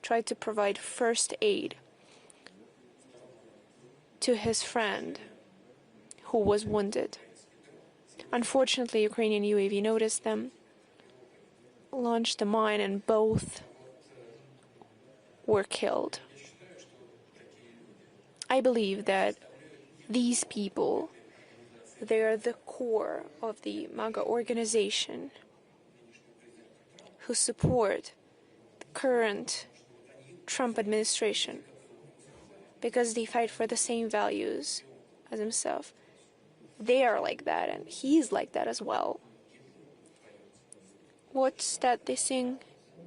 tried to provide first aid to his friend who was wounded. Unfortunately, Ukrainian UAV noticed them, launched a mine, and both were killed. I believe that these people, they are the core of the MAGA organization who support the current Trump administration because they fight for the same values as himself. They are like that, and he's like that as well. What's that they sing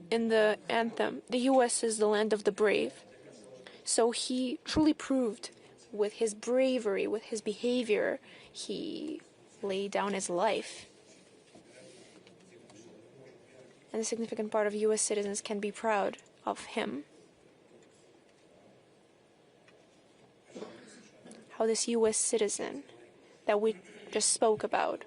in the anthem? The U.S. is the land of the brave. So he truly proved with his bravery, with his behavior, he laid down his life. And a significant part of U.S. citizens can be proud of him. How this U.S. citizen that we just spoke about,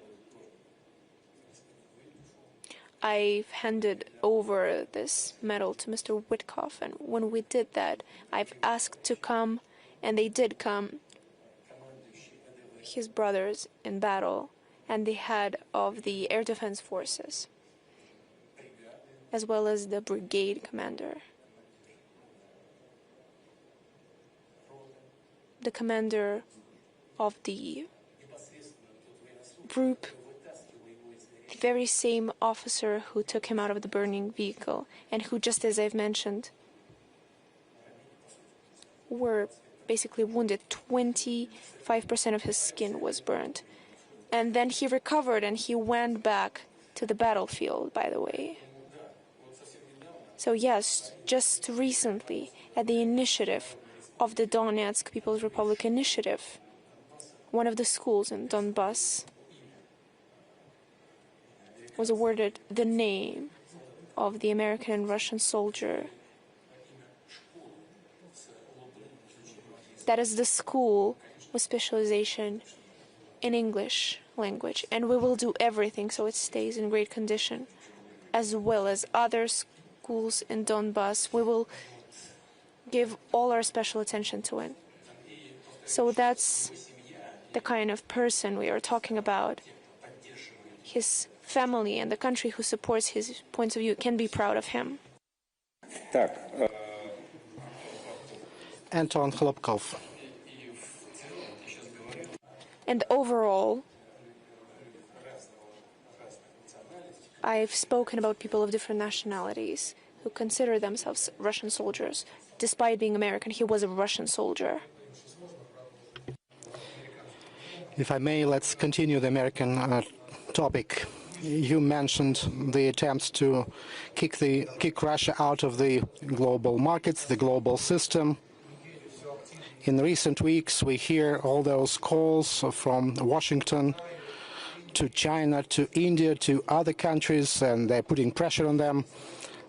I've handed over this medal to Mr. Witkoff, and when we did that, I've asked to come, and they did come, his brothers in battle, and the head of the Air Defense Forces, as well as the brigade commander, the commander of the group, the very same officer who took him out of the burning vehicle, and who, just as I've mentioned, were basically wounded. 25% of his skin was burned. And then he recovered and he went back to the battlefield, by the way. So yes, just recently, at the initiative of the Donetsk People's Republic Initiative, one of the schools in Donbass was awarded the name of the American and Russian soldier. That is the school with specialization in English language, and we will do everything so it stays in great condition, as well as other schools in Donbass. We will give all our special attention to it. So that's the kind of person we are talking about. His family and the country who supports his points of view can be proud of him. Anton Khlopkov. And overall, I've spoken about people of different nationalities who consider themselves Russian soldiers. Despite being American, he was a Russian soldier. If I may, let's continue the American topic. You mentioned the attempts to kick Russia out of the global markets, the global system. In recent weeks, we hear all those calls from Washington to China, to India, to other countries, and they're putting pressure on them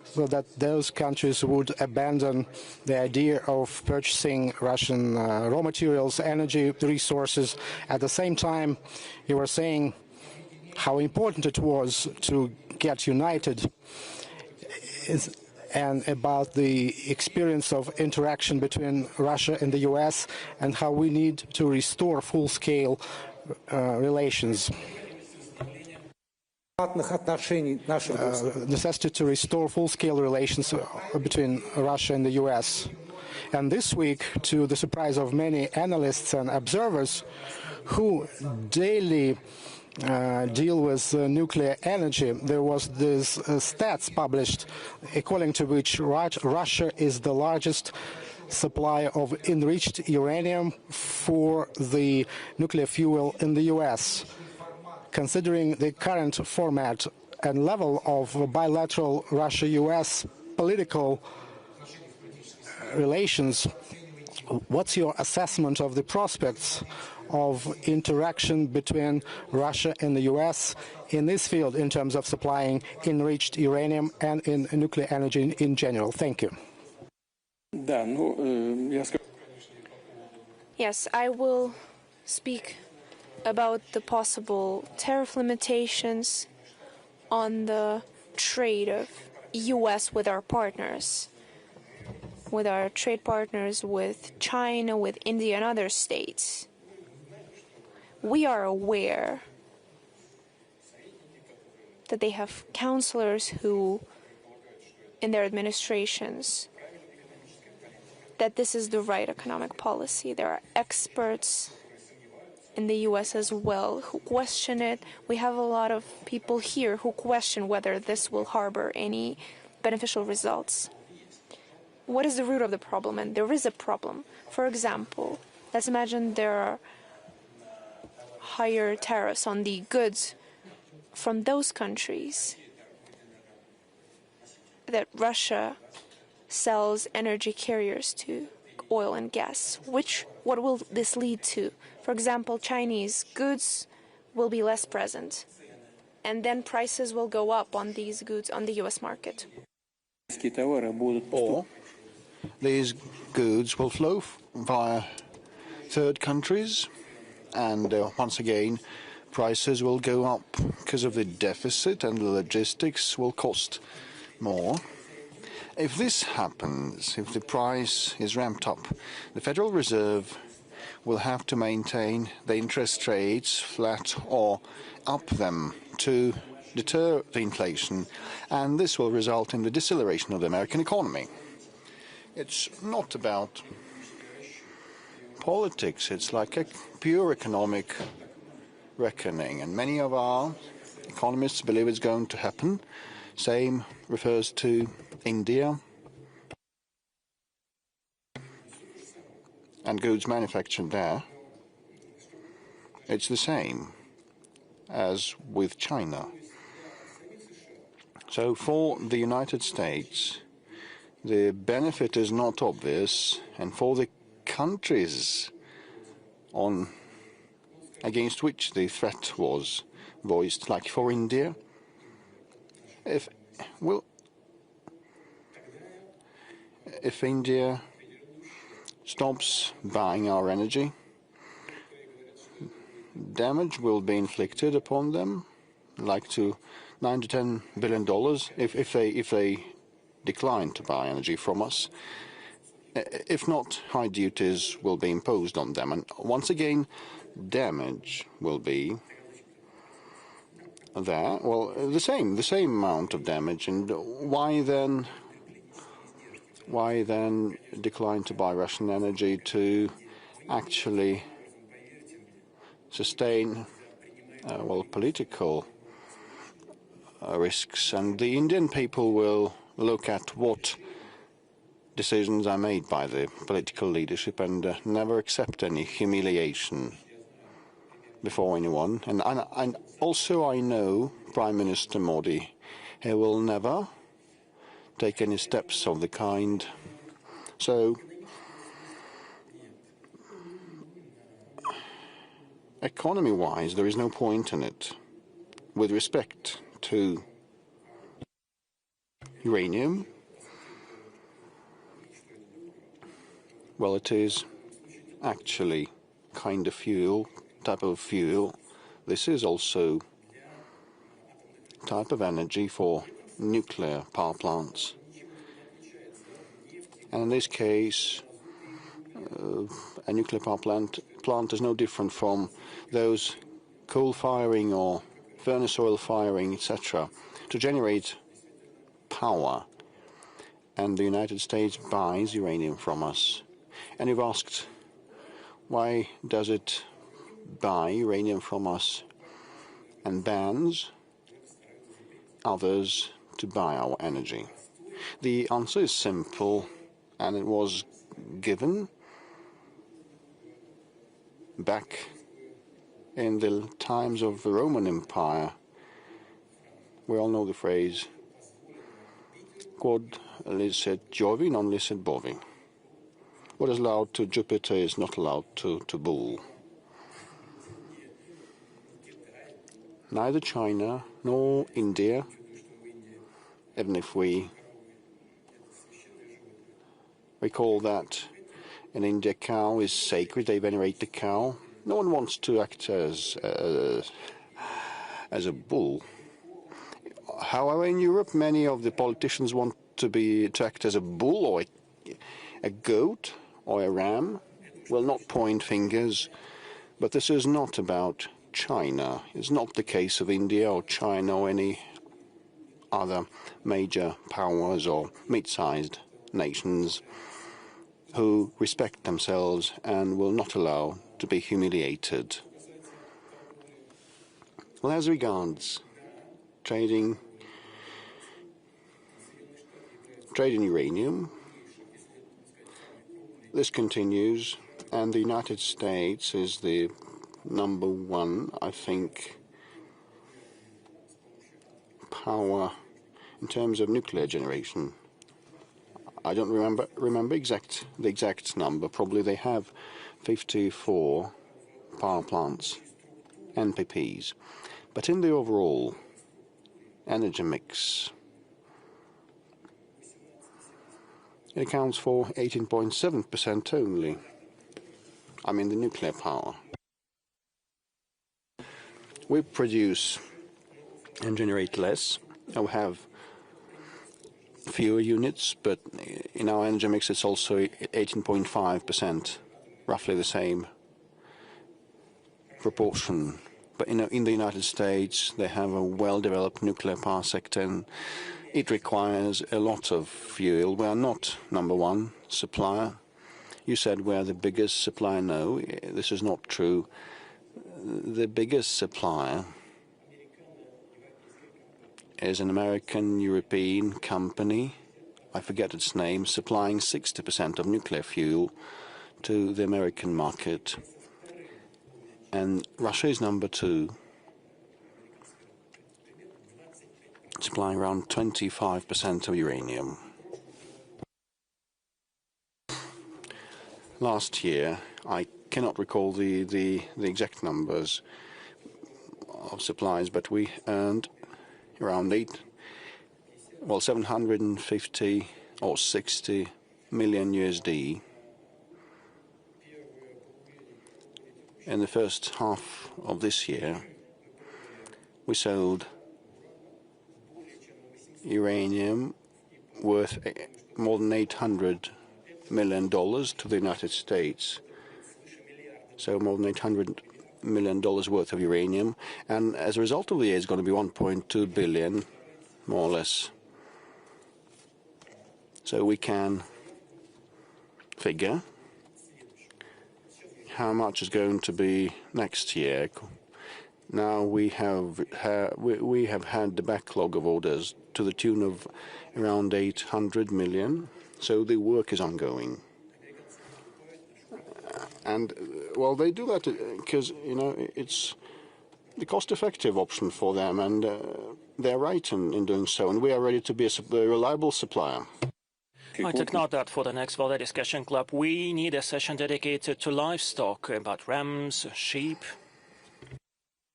so that those countries would abandon the idea of purchasing Russian raw materials, energy resources. At the same time, you were saying how important it was to get united, and about the experience of interaction between Russia and the US, and how we need to restore full-scale relations. Necessity to restore full-scale relations between Russia and the US. And this week, to the surprise of many analysts and observers who daily deal with nuclear energy, there was this stats published according to which Russia is the largest supplier of enriched uranium for the nuclear fuel in the US. Considering the current format and level of bilateral Russia-US political relations, what's your assessment of the prospects of interaction between Russia and the US in this field in terms of supplying enriched uranium and in nuclear energy in general? Thank you. Yes, I will speak about the possible tariff limitations on the trade of US with our partners. with our trade partners, with China, with India and other states, we are aware that they have counselors who, in their administrations, that this is the right economic policy. There are experts in the U.S. as well who question it. We have a lot of people here who question whether this will harbor any beneficial results. What is the root of the problem? And there is a problem. For example, let's imagine there are higher tariffs on the goods from those countries that Russia sells energy carriers to, oil and gas. What will this lead to? For example, Chinese goods will be less present, and then prices will go up on these goods on the U.S. market. Or these goods will flow via third countries, and once again, prices will go up because of the deficit, and the logistics will cost more. If this happens, if the price is ramped up, the Federal Reserve will have to maintain the interest rates flat or up them to deter the inflation, and this will result in the deceleration of the American economy. It's not about politics, it's like a pure economic reckoning, and many of our economists believe it's going to happen. Same refers to India and goods manufactured there. It's the same as with China. So for the United States, the benefit is not obvious, and for the countries against which the threat was voiced, like for India, if India stops buying our energy, damage will be inflicted upon them, like to $9 to $10 billion if they decline to buy energy from us. If not, high duties will be imposed on them, and once again, damage will be there. Well, the same amount of damage, and why then decline to buy Russian energy to actually sustain political risks? And the Indian people will look at what decisions are made by the political leadership and never accept any humiliation before anyone. And also I know Prime Minister Modi, he will never take any steps of the kind. So economy-wise, there is no point in it. With respect to uranium, well, it is actually kind of type of fuel. This is also type of energy for nuclear power plants. And in this case, a nuclear power plant is no different from those coal firing or furnace oil firing, etc., to generate power. And the United States buys uranium from us. And you've asked, why does it buy uranium from us and bans others to buy our energy? The answer is simple, and it was given back in the times of the Roman Empire. We all know the phrase, quod licet Jovi, non licet bovi. What is allowed to Jupiter is not allowed to Bull. Neither China nor India, even if we recall that in India cow is sacred, they venerate the cow. No one wants to act as a bull. However, in Europe, many of the politicians want to act as a bull, or A goat or a ram will not point fingers, but this is not about China. It's not the case of India or China or any other major powers or mid-sized nations who respect themselves and will not allow to be humiliated. Well, as regards trading in uranium, this continues, and the United States is the number one, I think, power in terms of nuclear generation. I don't remember the exact number. Probably they have 54 power plants, NPPs. But in the overall energy mix, it accounts for 18.7% only. I mean the nuclear power. We produce and generate less. We have fewer units, but in our energy mix it's also 18.5%, roughly the same proportion. But in the United States they have a well-developed nuclear power sector, and it requires a lot of fuel. We are not number one supplier. You said we are the biggest supplier. No, this is not true. The biggest supplier is an American-European company, I forget its name, supplying 60% of nuclear fuel to the American market. And Russia is number two, supplying around 25% of uranium. Last year, I cannot recall the exact numbers of supplies, but we earned around 750 or 60 million USD in the first half of this year. We sold uranium worth more than $800 million to the United States. So more than $800 million worth of uranium, and as a result of the year, it's going to be 1.2 billion, more or less. So we can figure how much is going to be next year. Now we have had the backlog of orders to the tune of around 800 million. So the work is ongoing. And, well, they do that because, it's the cost-effective option for them, and they're right in doing so, and we are ready to be a reliable supplier. I took note that for the next Valdai Discussion Club, we need a session dedicated to livestock, about rams, sheep.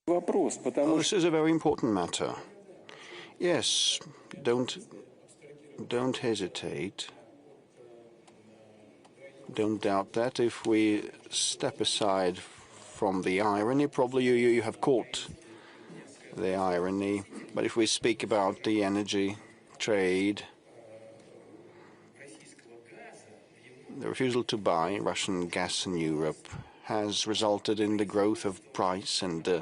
Well, this is a very important matter. Yes, don't hesitate. Don't doubt that. If we step aside from the irony, probably you have caught the irony. But if we speak about the energy trade, the refusal to buy Russian gas in Europe has resulted in the growth of price, and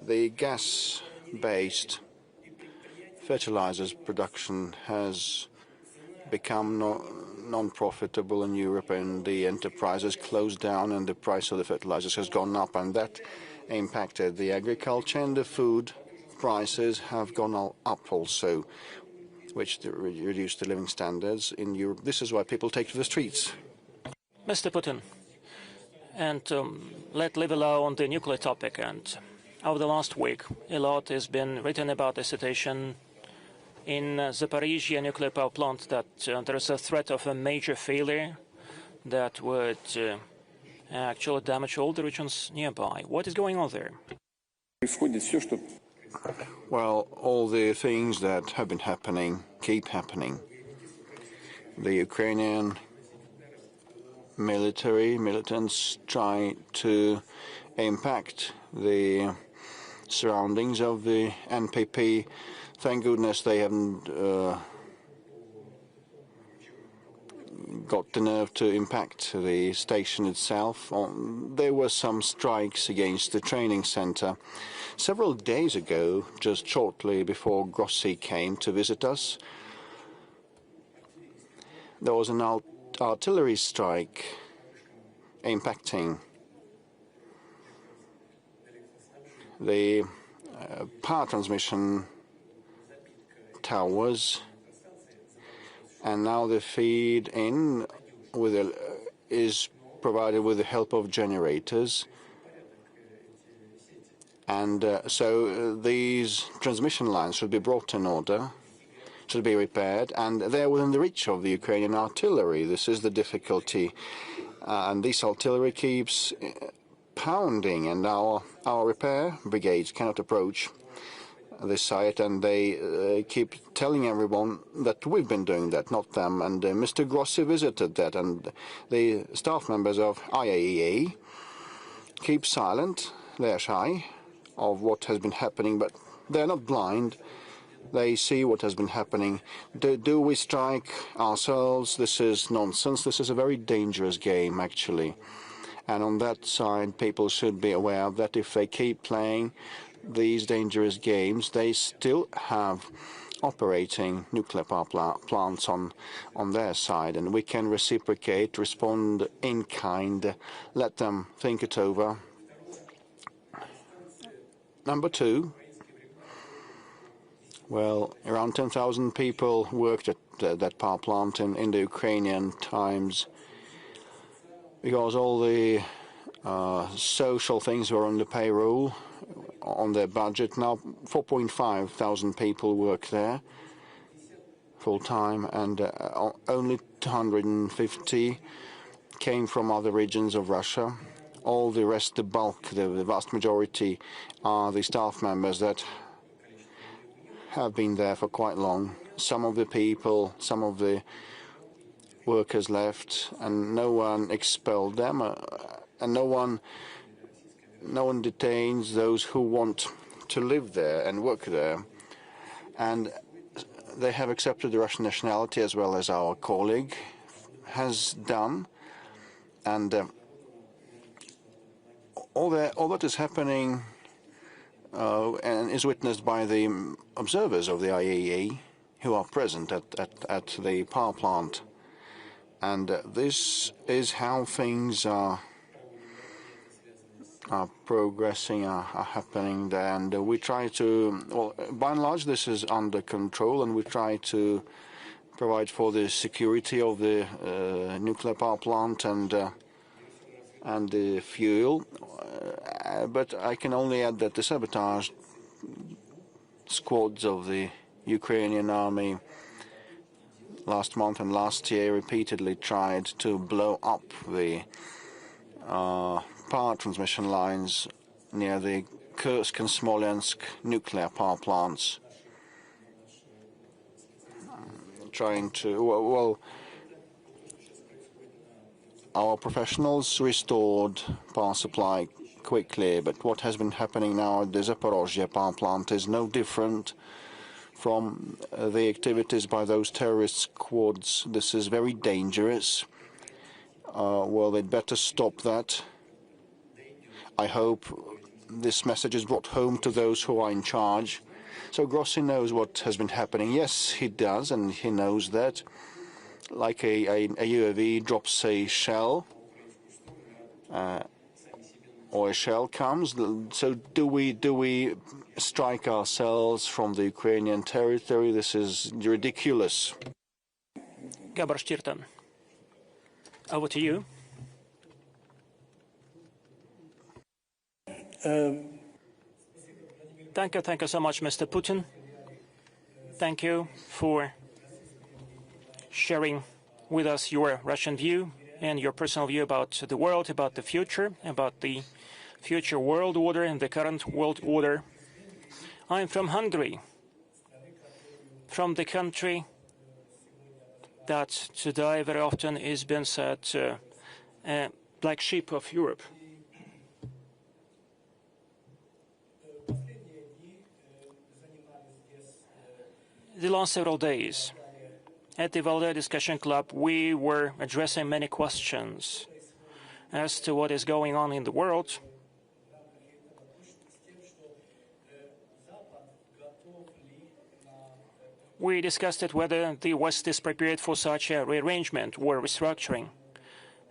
the gas-based fertilizers production has become non-profitable in Europe, and the enterprises closed down, and the price of the fertilizers has gone up, and that impacted the agriculture, and the food prices have gone up also, which reduced the living standards in Europe. This is why people take to the streets. Mr. Putin, and let's leave alone the nuclear topic. And over the last week, a lot has been written about the situation in Zaporizhzhia nuclear power plant, that there is a threat of a major failure that would actually damage all the regions nearby. What is going on there? Well, all the things that have been happening keep happening. The Ukrainian militants try to impact the surroundings of the NPP. Thank goodness they haven't got the nerve to impact the station itself. There were some strikes against the training center. Several days ago, just shortly before Grossi came to visit us, there was an artillery strike impacting the power transmission towers, and now the feed in with is provided with the help of generators, and so these transmission lines should be brought in order, should be repaired, and they're within the reach of the Ukrainian artillery. This is the difficulty, and this artillery keeps pounding, and our repair brigades cannot approach this site, and they keep telling everyone that we've been doing that, not them. And Mr. Grossi visited that, and the staff members of IAEA keep silent. They're shy of what has been happening, but they're not blind. They see what has been happening. Do we strike ourselves? This is nonsense. This is a very dangerous game, actually. And on that side, people should be aware that if they keep playing these dangerous games, they still have operating nuclear power plants on their side, and we can reciprocate, respond in kind, let them think it over. Number two, well, around 10,000 people worked at that power plant in the Ukrainian times, because all the social things were on the payroll, on their budget. Now 4.5 thousand people work there full-time, and only 250 came from other regions of Russia. All the rest, the bulk, the vast majority, are the staff members that have been there for quite long. Some of the people, some of the workers left, and no one expelled them, and no one detains those who want to live there and work there. And they have accepted the Russian nationality, as well as our colleague has done. And all that is happening and is witnessed by the observers of the IAEA who are present at the power plant. And this is how things are progressing, are happening there, and we try to, well, by and large, this is under control, and we try to provide for the security of the nuclear power plant and the fuel. But I can only add that the sabotage squads of the Ukrainian army last month and last year repeatedly tried to blow up the power transmission lines near the Kursk and Smolensk nuclear power plants, trying to, well, our professionals restored power supply quickly, but what has been happening now at the Zaporizhzhia power plant is no different from the activities by those terrorist squads. This is very dangerous. Well, they'd better stop that. I hope this message is brought home to those who are in charge. So Grossi knows what has been happening. Yes, he does, and he knows that. Like a UAV drops a shell, or a shell comes. So do we strike ourselves from the Ukrainian territory? This is ridiculous. Gabor Stirtan, over to you. Thank you so much, Mr. Putin. Thank you for sharing with us your Russian view and your personal view about the world, about the future world order and the current world order. I'm from Hungary, from the country that today very often is being said black sheep of Europe. the last several days, at the Valdái Discussion Club, we were addressing many questions as to what is going on in the world. We discussed it whether the West is prepared for such a rearrangement or restructuring,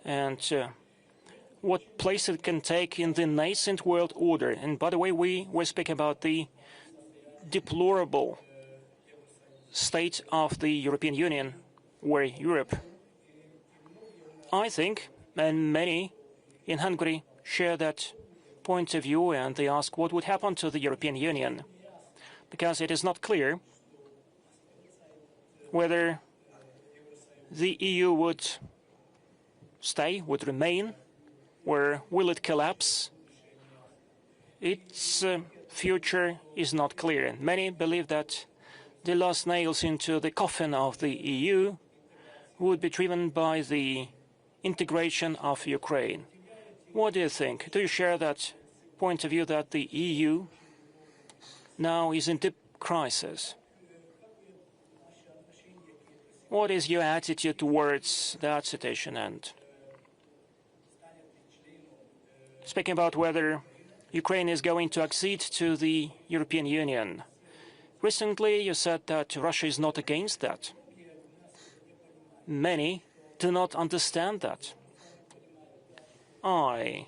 and what place it can take in the nascent world order. And by the way, we were speaking about the deplorable state of the European Union, or Europe. I think, and many in Hungary share that point of view, and they ask what would happen to the European Union, because it is not clear whether the EU would stay, would remain, or will it collapse. Its future is not clear. Many believe that the last nails into the coffin of the EU would be driven by the integration of Ukraine. What do you think? Do you share that point of view that the EU now is in deep crisis? What is your attitude towards that situation? And speaking about whether Ukraine is going to accede to the European Union, recently you said that Russia is not against that. Many do not understand that. I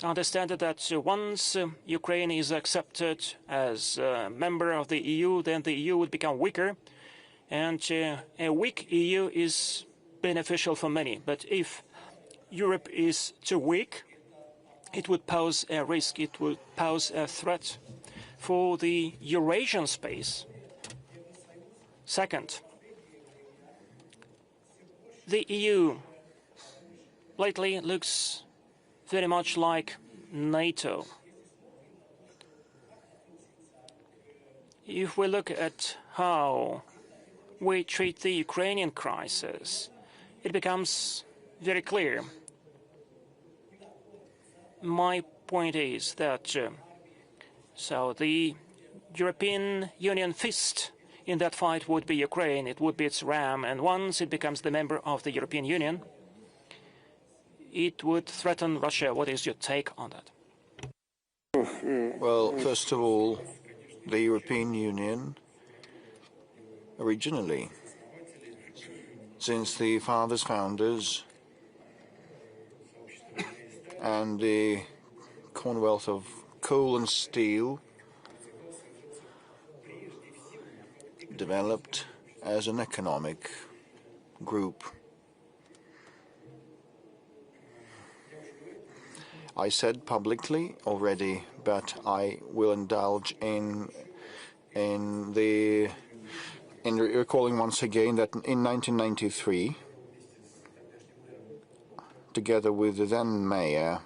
understand that once Ukraine is accepted as a member of the EU, then the EU would become weaker, and a weak EU is beneficial for many. But if Europe is too weak, it would pose a risk, it would pose a threat for the Eurasian space. Second, the EU lately looks very much like NATO. If we look at how we treat the Ukrainian crisis, it becomes very clear. My point is that so the European Union fist in that fight would be Ukraine, it would be its ram, and once it becomes the member of the European Union, it would threaten Russia. What is your take on that? Well, first of all, the European Union originally, since the founders, and the Commonwealth of Coal and Steel developed as an economic group. I said publicly already, but I will indulge in recalling once again that in 1993, together with the then mayor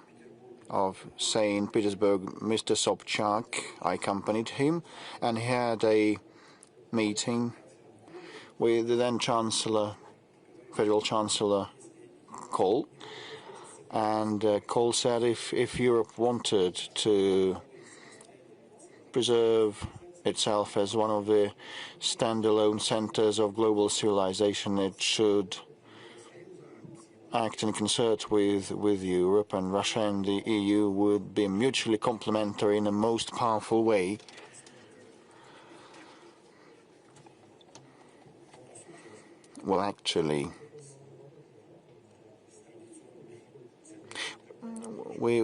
of St. Petersburg, Mr. Sobchak, I accompanied him, and he had a meeting with the then Chancellor, Federal Chancellor Kohl. And Kohl said if Europe wanted to preserve itself as one of the standalone centers of global civilization, it should act in concert with Europe, and Russia and the EU would be mutually complementary in a most powerful way. Well, actually, we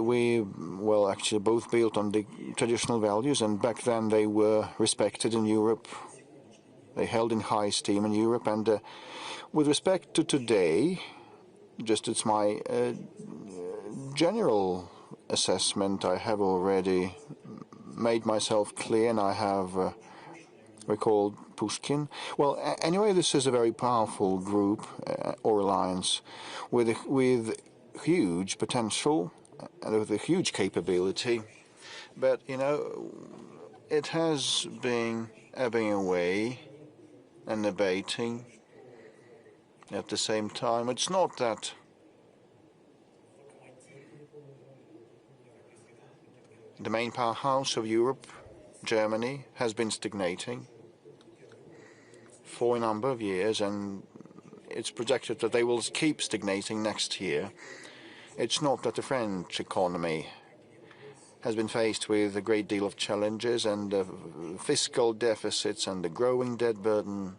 actually both built on the traditional values, and back then they were respected in Europe. They held in high esteem in Europe, and with respect to today, just it's my general assessment. I have already made myself clear, and I have recalled Pushkin. Well, anyway, this is a very powerful group or alliance with huge potential and with a huge capability. But, you know, it has been ebbing away and abating at the same time. It's not that the main powerhouse of Europe, Germany, has been stagnating. for a number of years, and it's projected that they will keep stagnating next year. It's not that the French economy has been faced with a great deal of challenges and fiscal deficits and a growing debt burden,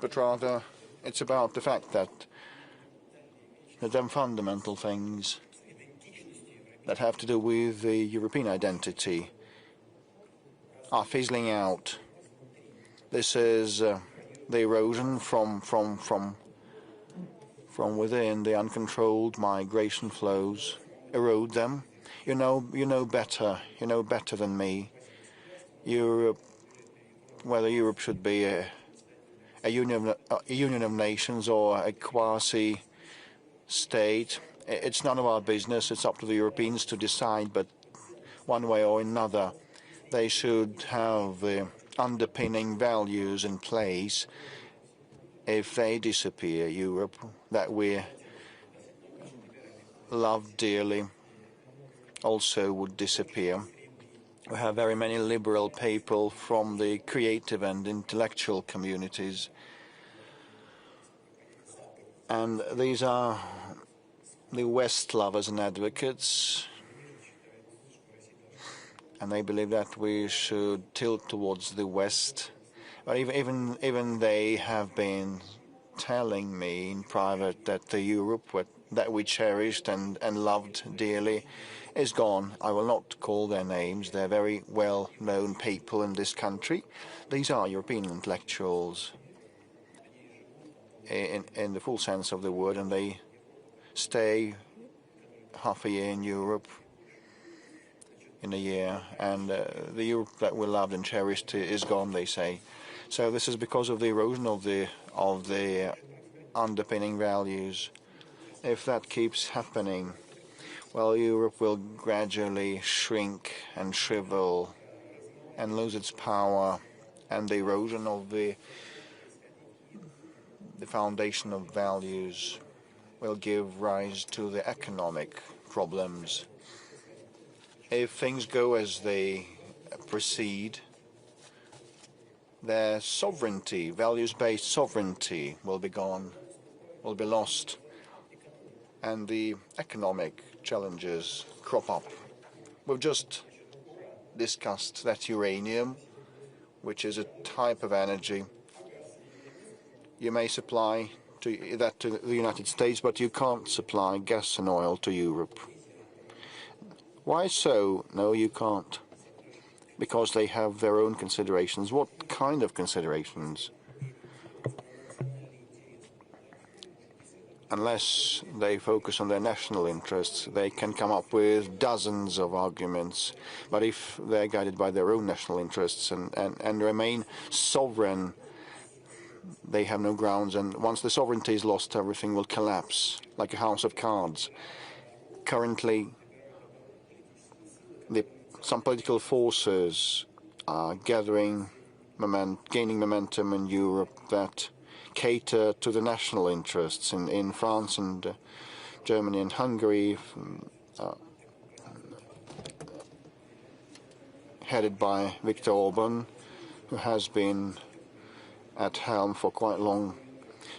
but rather it's about the fact that them fundamental things that have to do with the European identity are fizzling out. This is the erosion from within. The uncontrolled migration flows erode them. You know better than me. Europe, whether Europe should be a union of nations or a quasi-state, it's none of our business. It's up to the Europeans to decide, but one way or another, they should have the underpinning values in place. If they disappear, Europe, that we love dearly, also would disappear. We have very many liberal people from the creative and intellectual communities, and these are the West lovers and advocates, and they believe that we should tilt towards the West. But even they have been telling me in private that the Europe that we cherished and loved dearly is gone. I will not call their names. They're very well-known people in this country. These are European intellectuals in the full sense of the word, and they stay half a year in Europe in a year, and the Europe that we loved and cherished is gone, they say. So this is because of the erosion of the underpinning values. If that keeps happening, well, Europe will gradually shrink and shrivel and lose its power, and the erosion of the foundation of values will give rise to the economic problems. If things go as they proceed, their sovereignty, values-based sovereignty, will be gone, will be lost, and the economic challenges crop up. We've just discussed that uranium, which is a type of energy. You may supply that to the United States, but you can't supply gas and oil to Europe. Why so? No, you can't. Because they have their own considerations. What kind of considerations? Unless they focus on their national interests, they can come up with dozens of arguments. But if they're guided by their own national interests and remain sovereign, they have no grounds. And once the sovereignty is lost, everything will collapse like a house of cards. Currently, some political forces are gaining momentum in Europe that cater to the national interests in France and Germany and Hungary, headed by Viktor Orban, who has been at helm for quite long.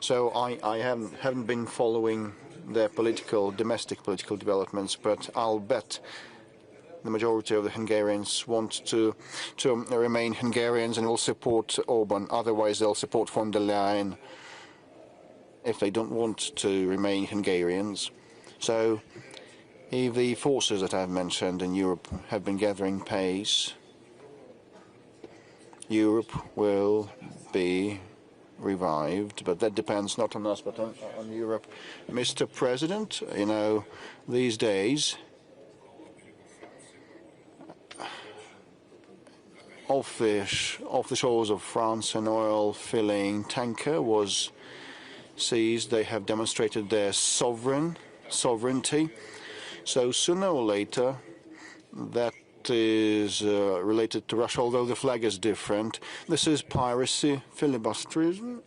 So I haven't been following their domestic political developments, but I'll bet the majority of the Hungarians want to remain Hungarians and will support Orban. Otherwise, they'll support von der Leyen if they don't want to remain Hungarians. So if the forces that I've mentioned in Europe have been gathering pace, Europe will be revived, but that depends not on us but on Europe. Mr. President, you know, these days, off the shores of France, an oil-filling tanker was seized. They have demonstrated their sovereignty. So sooner or later, that is related to Russia, although the flag is different. This is piracy, filibusterism.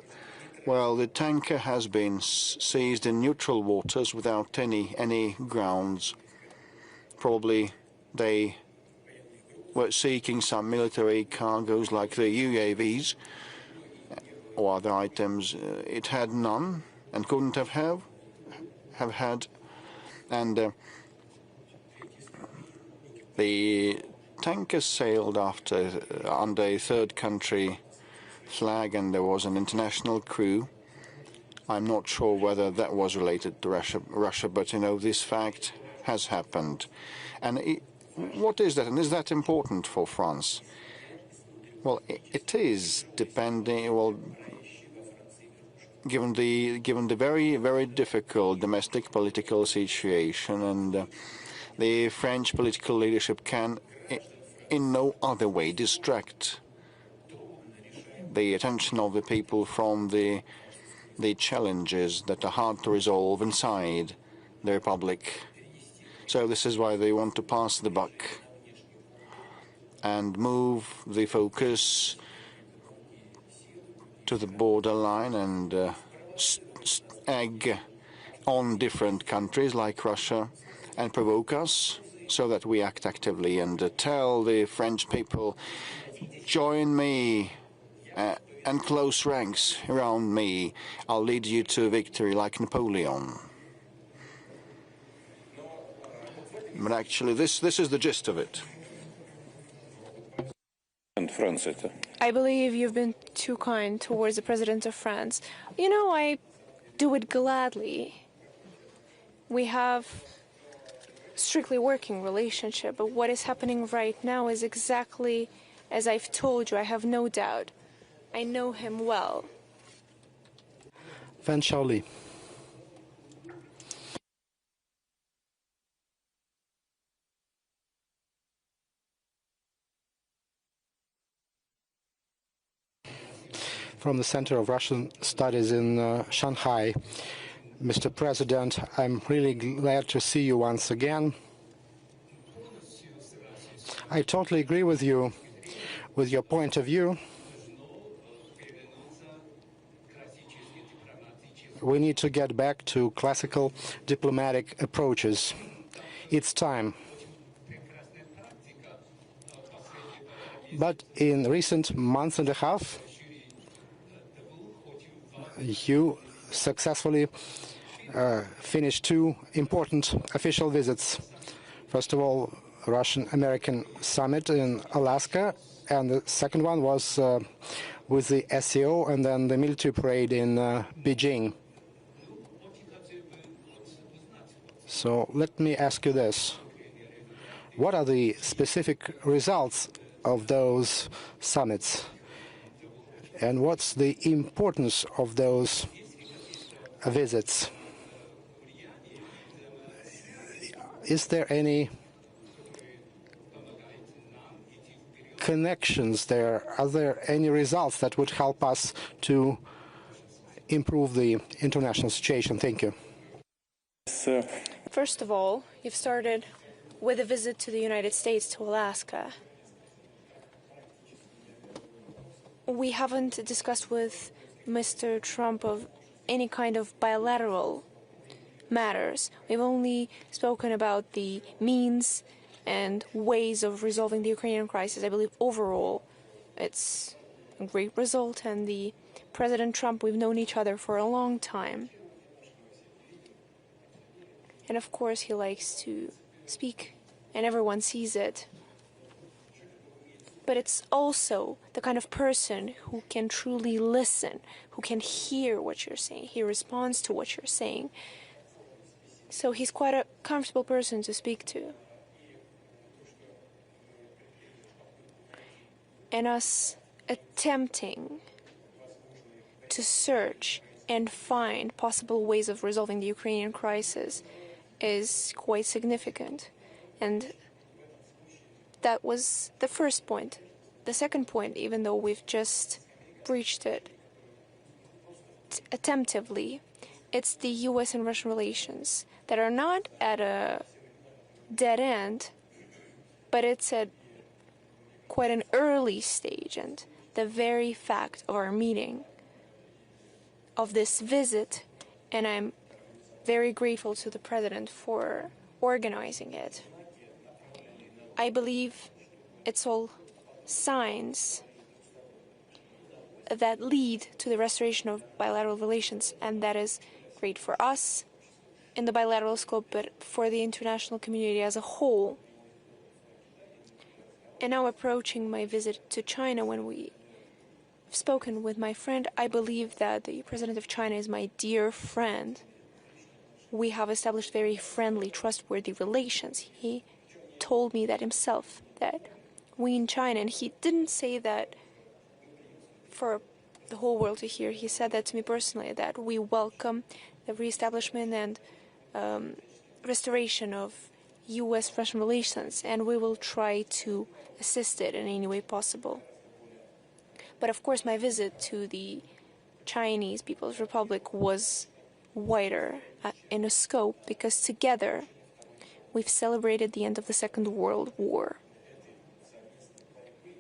Well, the tanker has been seized in neutral waters without any grounds. Probably they were seeking some military cargoes like the UAVs or other items. It had none and couldn't have had. And the tanker sailed under a third country flag, and there was an international crew. I'm not sure whether that was related to Russia, but this fact has happened. And what is that? And is that important for France? Well, it is, depending. Well, given the very, very difficult domestic political situation, and the French political leadership can, in no other way, distract the attention of the people from the challenges that are hard to resolve inside the Republic. So this is why they want to pass the buck and move the focus to the borderline and egg on different countries like Russia and provoke us so that we act actively and tell the French people, join me and close ranks around me. I'll lead you to victory like Napoleon. But actually, this is the gist of it. And France, I believe you've been too kind towards the President of France. I do it gladly. We have strictly working relationship, but what is happening right now is exactly as I've told you. I have no doubt. I know him well. Van Shaoli. From the Center of Russian Studies in Shanghai. Mr. President, I'm really glad to see you once again. I totally agree with you, with your point of view. We need to get back to classical diplomatic approaches. It's time. But in recent month and a half, you successfully finished two important official visits. First of all, Russian-American summit in Alaska, and the second one was with the SEO and then the military parade in Beijing. So let me ask you this. What are the specific results of those summits? And what's the importance of those visits? Is there any connections there? Are there any results that would help us to improve the international situation? Thank you. First of all, you've started with a visit to the United States, to Alaska. We haven't discussed with Mr. Trump of any kind of bilateral matters. We've only spoken about the means and ways of resolving the Ukrainian crisis. I believe overall it's a great result, and the President Trump, we've known each other for a long time. And of course he likes to speak, and everyone sees it. But it's also the kind of person who can truly listen, who can hear what you're saying. He responds to what you're saying. So he's quite a comfortable person to speak to. And us attempting to search and find possible ways of resolving the Ukrainian crisis is quite significant. And that was the first point. The second point, even though we've just breached it attemptively, it's the U.S. and Russian relations that are not at a dead end, but it's at quite an early stage. And the very fact of our meeting, of this visit, and I'm very grateful to the President for organizing it, I believe it's all signs that lead to the restoration of bilateral relations, and that is great for us in the bilateral scope, but for the international community as a whole. And now approaching my visit to China, when we've spoken with my friend, I believe that the President of China is my dear friend. We have established very friendly, trustworthy relations. He told me that himself, that we in China, and he didn't say that for the whole world to hear, he said that to me personally, that we welcome the reestablishment and restoration of U.S.-Russian relations, and we will try to assist it in any way possible. But of course, my visit to the Chinese People's Republic was wider in a scope, because together we've celebrated the end of the Second World War.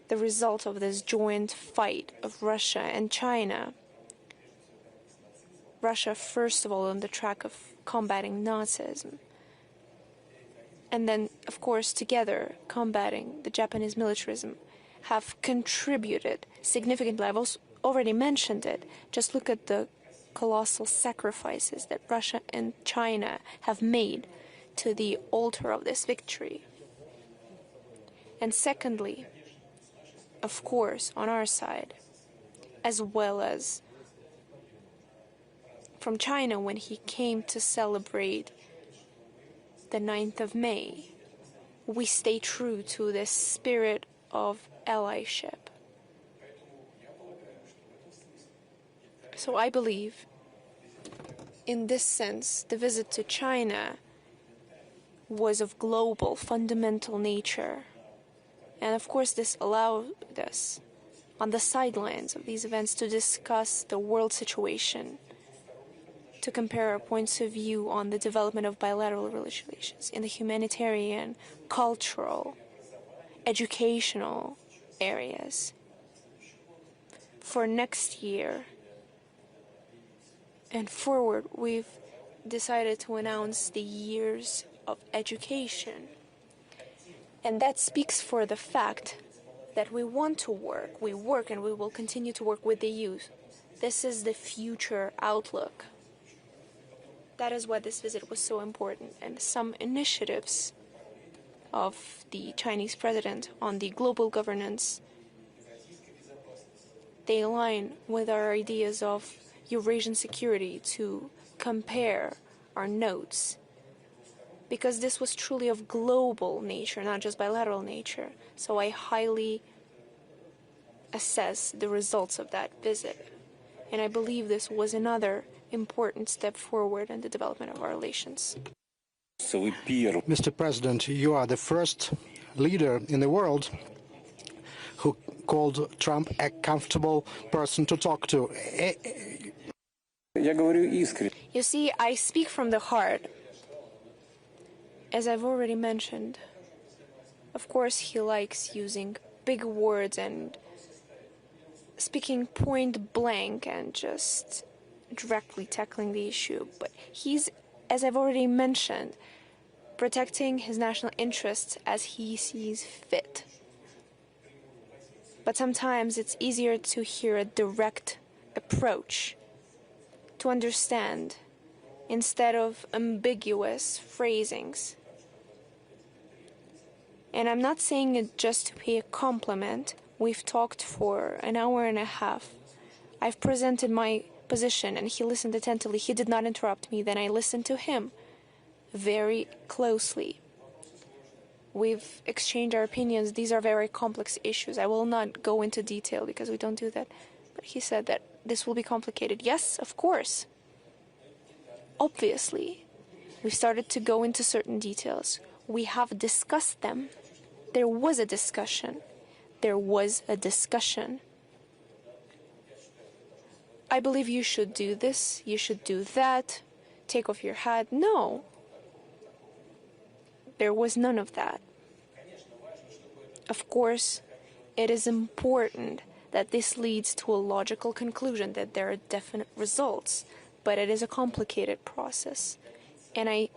The result of this joint fight of Russia and China. Russia, first of all, on the track of combating Nazism, and then, of course, together combating the Japanese militarism, have contributed significantly. I've already mentioned it. Just look at the colossal sacrifices that Russia and China have made to the altar of this victory. And secondly, of course, on our side, as well as from China when he came to celebrate the 9th of May, we stay true to this spirit of allyship. So I believe, in this sense, the visit to China was of global, fundamental nature. And of course, this allowed us, on the sidelines of these events, to discuss the world situation, to compare our points of view on the development of bilateral relations in the humanitarian, cultural, educational areas. For next year and forward, we've decided to announce the years of education. And that speaks for the fact that we want to work. We work and we will continue to work with the youth. This is the future outlook. That is why this visit was so important. And some initiatives of the Chinese president on the global governance, they align with our ideas of Eurasian security, to compare our notes, because this was truly of global nature, not just bilateral nature. So I highly assess the results of that visit. And I believe this was another important step forward in the development of our relations. Mr. President, you are the first leader in the world who called Trump a comfortable person to talk to. You see, I speak from the heart. As I've already mentioned, of course he likes using big words and speaking point blank and just directly tackling the issue. But he's, as I've already mentioned, protecting his national interests as he sees fit. But sometimes it's easier to hear a direct approach, to understand, instead of ambiguous phrasings. And I'm not saying it just to pay a compliment. We've talked for an hour and a half. I've presented my position and he listened attentively. He did not interrupt me. Then I listened to him very closely. We've exchanged our opinions. These are very complex issues. I will not go into detail because we don't do that. But he said that this will be complicated. Yes, of course. Obviously. We started to go into certain details. We have discussed them. There was a discussion. There was a discussion. I believe you should do this, you should do that, take off your hat. No. There was none of that. Of course, it is important that this leads to a logical conclusion, that there are definite results, but it is a complicated process. And I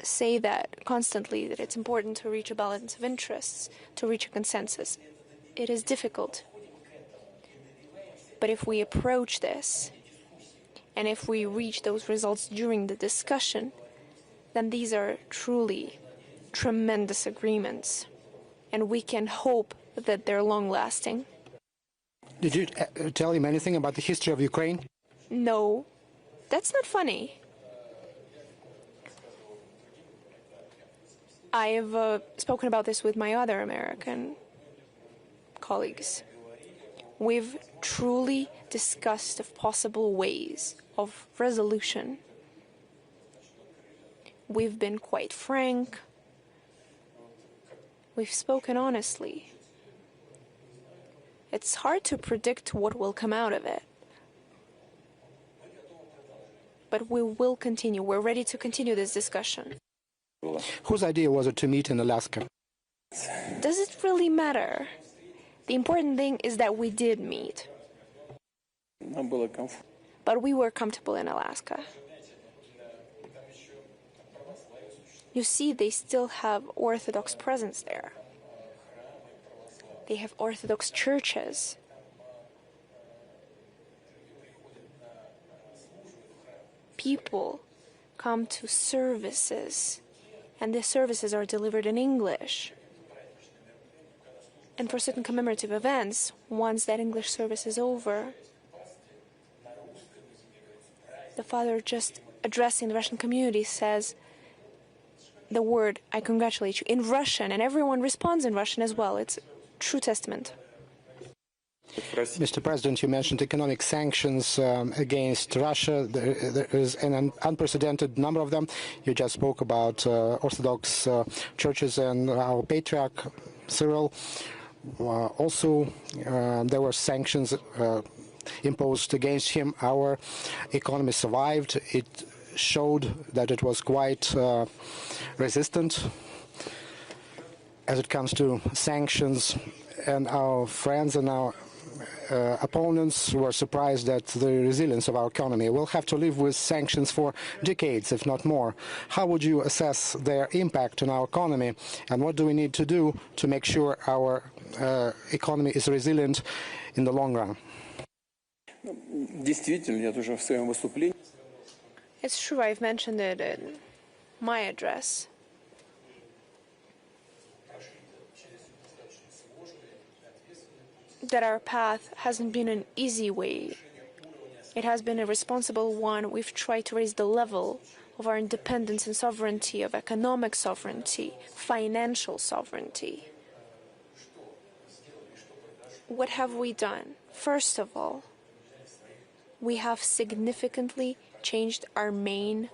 say that constantly, that it's important to reach a balance of interests, to reach a consensus. It is difficult. But if we approach this, and if we reach those results during the discussion, then these are truly tremendous agreements, and we can hope that they're long-lasting. Did you tell him anything about the history of Ukraine? No, that's not funny. I've spoken about this with my other American colleagues. We've truly discussed of possible ways of resolution. We've been quite frank. We've spoken honestly. It's hard to predict what will come out of it. But we will continue. We're ready to continue this discussion. Whose idea was it to meet in Alaska? Does it really matter? The important thing is that we did meet. But we were comfortable in Alaska. You see, they still have Orthodox presence there. They have Orthodox churches. People come to services, and the services are delivered in English. And for certain commemorative events, once that English service is over, the father, just addressing the Russian community, says the word, "I congratulate you," in Russian, and everyone responds in Russian as well. It's a true testament. Mr. President, you mentioned economic sanctions against Russia. There is an unprecedented number of them. You just spoke about Orthodox churches and our patriarch, Cyril. Also, there were sanctions imposed against him. Our economy survived. It showed that it was quite resistant as it comes to sanctions, and our friends and our opponents were surprised at the resilience of our economy. We'll have to live with sanctions for decades, if not more. How would you assess their impact on our economy, and what do we need to do to make sure our economy is resilient in the long run? It's true, I've mentioned it in my address. That our path hasn't been an easy way. It has been a responsible one. We've tried to raise the level of our independence and sovereignty, of economic sovereignty, financial sovereignty. What have we done? First of all, we have significantly changed our main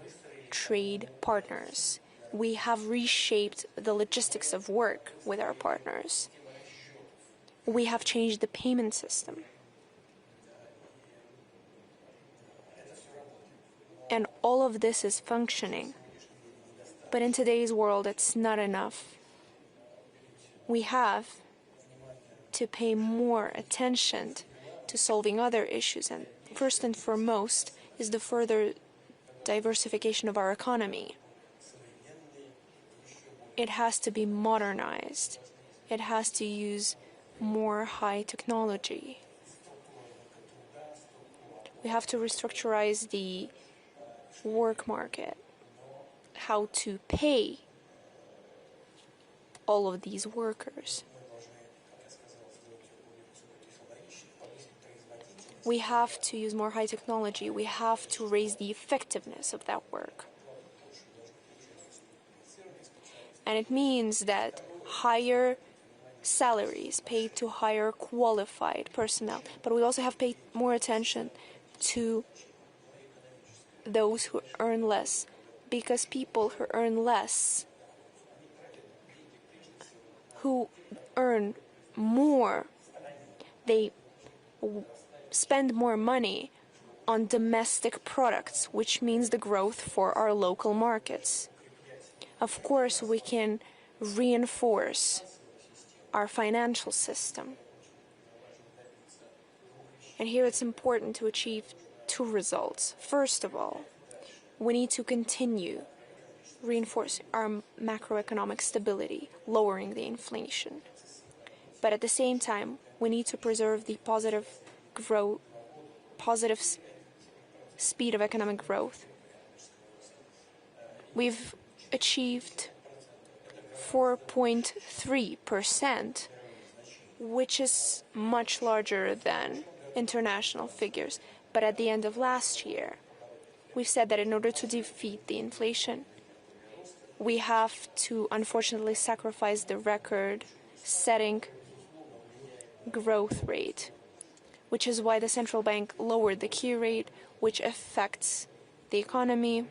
trade partners. We have reshaped the logistics of work with our partners. We have changed the payment system. And all of this is functioning. But in today's world, it's not enough. We have to pay more attention to solving other issues, and first and foremost is the further diversification of our economy. It has to be modernized. It has to use more high technology. We have to restructurize the work market, how to pay all of these workers. We have to use more high technology. We have to raise the effectiveness of that work. And it means that higher salaries paid to higher qualified personnel. But we also have to pay more attention to those who earn less, because people who earn less, who earn more, they spend more money on domestic products, which means the growth for our local markets. Of course, we can reinforce our financial system. And here it's important to achieve two results. First of all, we need to continue reinforce our macroeconomic stability, lowering the inflation. But at the same time, we need to preserve the positive speed of economic growth. We've achieved 4.3%, which is much larger than international figures. But at the end of last year, we said that in order to defeat the inflation, we have to unfortunately sacrifice the record-setting growth rate, which is why the central bank lowered the key rate, which affects the economy.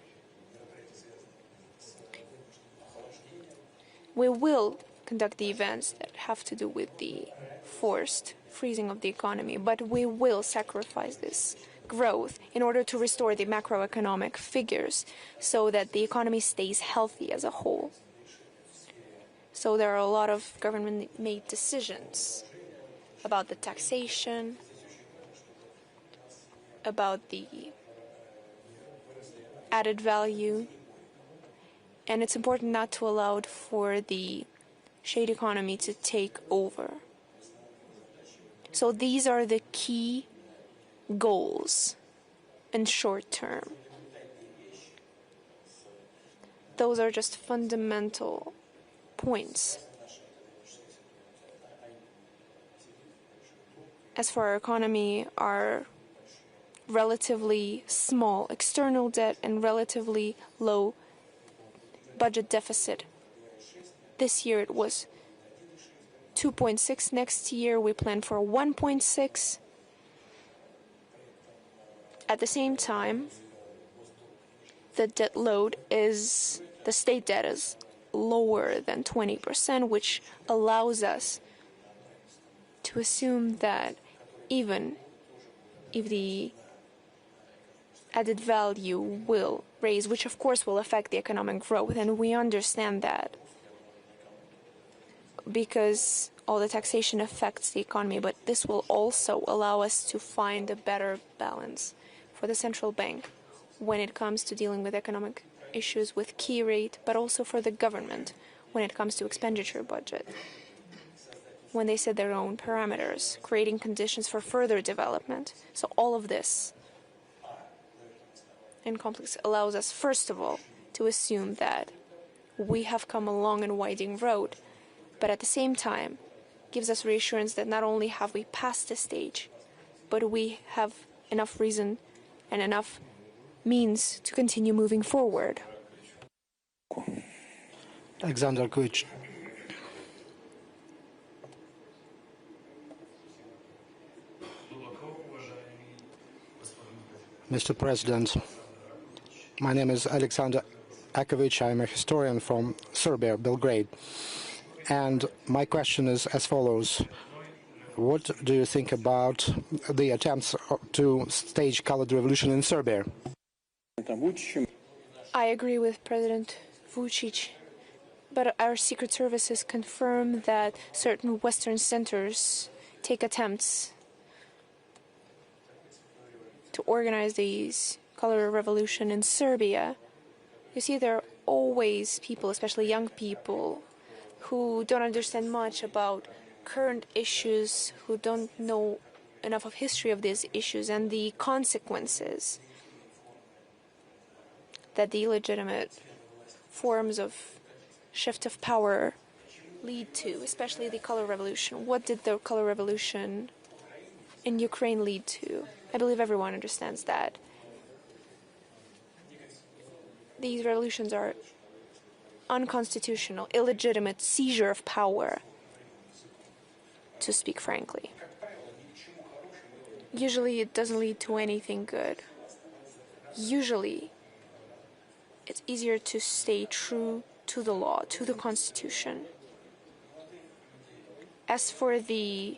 We will conduct the events that have to do with the forced freezing of the economy, but we will sacrifice this growth in order to restore the macroeconomic figures so that the economy stays healthy as a whole. So there are a lot of government-made decisions about the taxation, about the added value, and it's important not to allow for the shade economy to take over. So these are the key goals in short term. Those are just fundamental points. As for our economy, our relatively small external debt and relatively low budget deficit. This year it was 2.6. Next year we plan for 1.6. At the same time, the debt load is, the state debt is lower than 20%, which allows us to assume that even if the added value will raise, which of course will affect the economic growth, and we understand that because all the taxation affects the economy, but this will also allow us to find a better balance for the central bank when it comes to dealing with economic issues with key rate, but also for the government when it comes to expenditure budget, when they set their own parameters, creating conditions for further development. So all of this in complex allows us, first of all, to assume that we have come a long and winding road, but at the same time gives us reassurance that not only have we passed this stage, but we have enough reason and enough means to continue moving forward. Alexander Kuch. Mr. President, my name is Alexander Akovic. I'm a historian from Serbia, Belgrade. And my question is as follows. What do you think about the attempts to stage colored revolution in Serbia? I agree with President Vučić, but our secret services confirm that certain Western centers take attempts to organize these color revolution in Serbia. You see, there are always people, especially young people, who don't understand much about current issues, who don't know enough of history of these issues and the consequences that the illegitimate forms of shift of power lead to, especially the color revolution. What did the color revolution in Ukraine lead to? I believe everyone understands that. These revolutions are unconstitutional, illegitimate seizure of power, to speak frankly. Usually it doesn't lead to anything good. Usually it's easier to stay true to the law, to the Constitution. As for the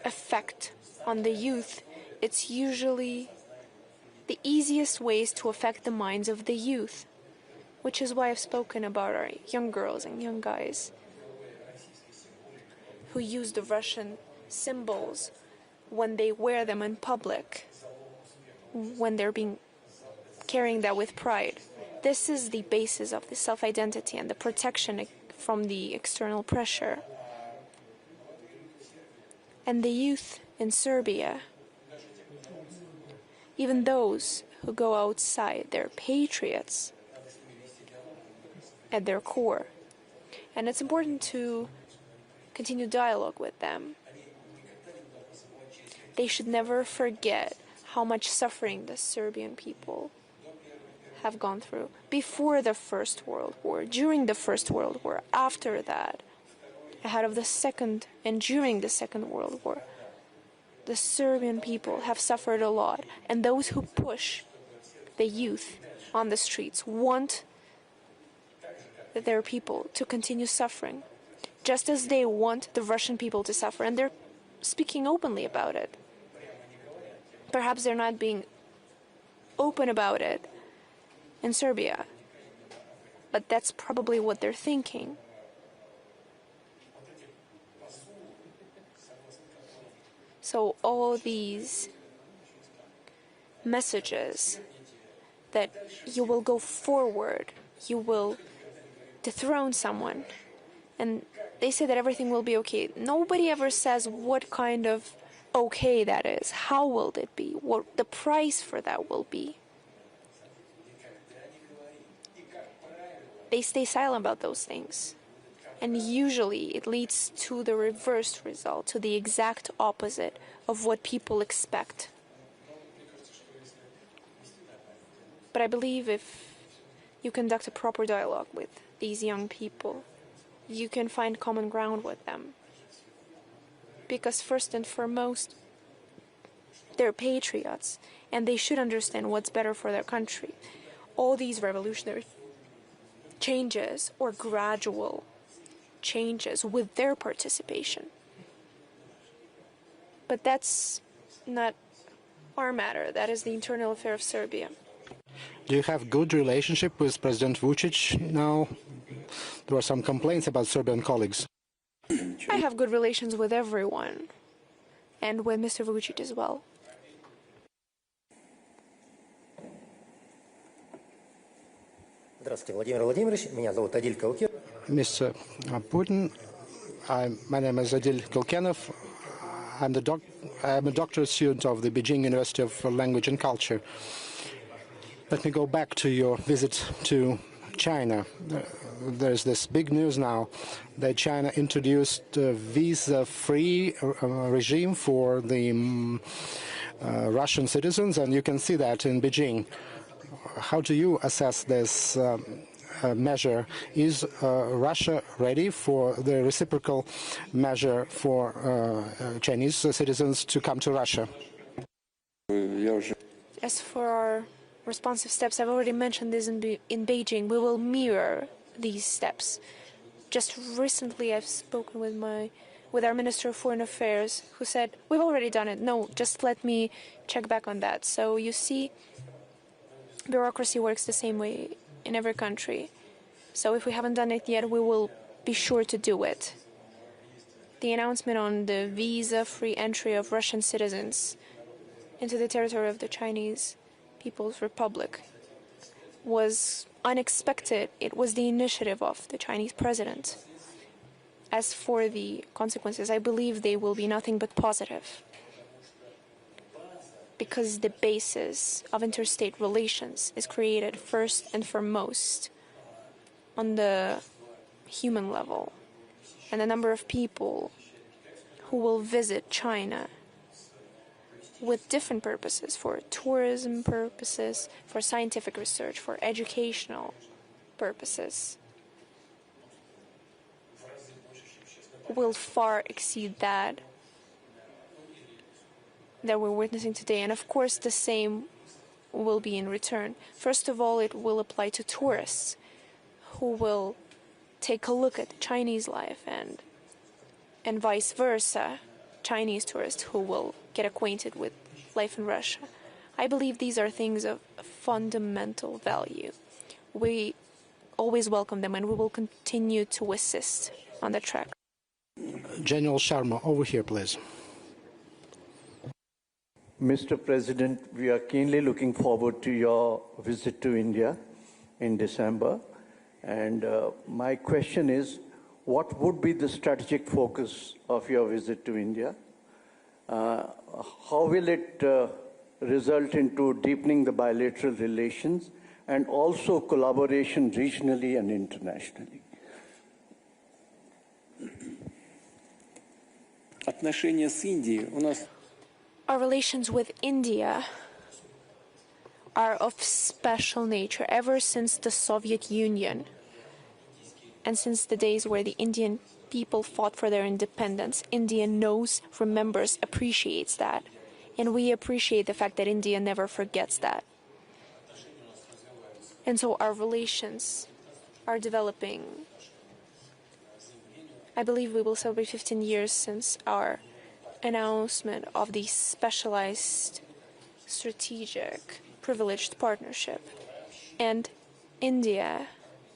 effect on the youth, it's usually the easiest ways to affect the minds of the youth, which is why I've spoken about our young girls and young guys who use the Russian symbols when they wear them in public, when they're carrying that with pride. This is the basis of the self-identity and the protection from the external pressure. And the youth in Serbia, even those who go outside, they're patriots at their core. And it's important to continue dialogue with them. They should never forget how much suffering the Serbian people have gone through before the First World War, during the First World War, after that, ahead of the Second and during the Second World War. The Serbian people have suffered a lot, and those who push the youth on the streets want their people to continue suffering, just as they want the Russian people to suffer, and they're speaking openly about it. Perhaps they're not being open about it in Serbia, but that's probably what they're thinking. So all these messages that you will go forward, you will dethrone someone, and they say that everything will be okay. Nobody ever says what kind of okay that is. How will it be? What the price for that will be? They stay silent about those things. And usually it leads to the reversed result, to the exact opposite of what people expect. But I believe if you conduct a proper dialogue with these young people, you can find common ground with them. Because first and foremost, they're patriots, and they should understand what's better for their country. All these revolutionary changes, or gradual changes with their participation. But that's not our matter. That is the internal affair of Serbia. Do you have good relationship with President Vučić now? There are some complaints about Serbian colleagues. I have good relations with everyone, and with Mr. Vučić as well. Здравствуйте, Владимир Владимирович. Меня зовут Адиль Калкин. Mr. Putin, my name is Adil Kilkenov. I'm a doctoral student of the Beijing University of Language and Culture. Let me go back to your visit to China. There's this big news now that China introduced a visa-free regime for the Russian citizens, and you can see that in Beijing. How do you assess this measure? Is Russia ready for the reciprocal measure for Chinese citizens to come to Russia? As for our responsive steps, I've already mentioned this in Beijing. We will mirror these steps. Just recently I've spoken with our Minister of Foreign Affairs, who said, we've already done it. No, just let me check back on that. So you see, bureaucracy works the same way in every country. So if we haven't done it yet, we will be sure to do it. The announcement on the visa-free entry of Russian citizens into the territory of the Chinese People's Republic was unexpected. It was the initiative of the Chinese president. As for the consequences, I believe they will be nothing but positive, because the basis of interstate relations is created first and foremost on the human level, and the number of people who will visit China with different purposes, for tourism purposes, for scientific research, for educational purposes, will far exceed that we're witnessing today. And of course the same will be in return. First of all, it will apply to tourists who will take a look at Chinese life, and vice versa, Chinese tourists who will get acquainted with life in Russia. I believe these are things of fundamental value. We always welcome them, and we will continue to assist on the track. General Sharma, over here, please. Mr. President, we are keenly looking forward to your visit to India. in December. And my question is, what would be the strategic focus of your visit to India? How will it result into deepening the bilateral relations and also collaboration regionally and internationally? Our relations with India are of special nature ever since the Soviet Union and since the days where the Indian people fought for their independence. India knows, remembers, appreciates that. And we appreciate the fact that India never forgets that. And so our relations are developing. I believe we will celebrate 15 years since our announcement of the specialized, strategic, privileged partnership. And India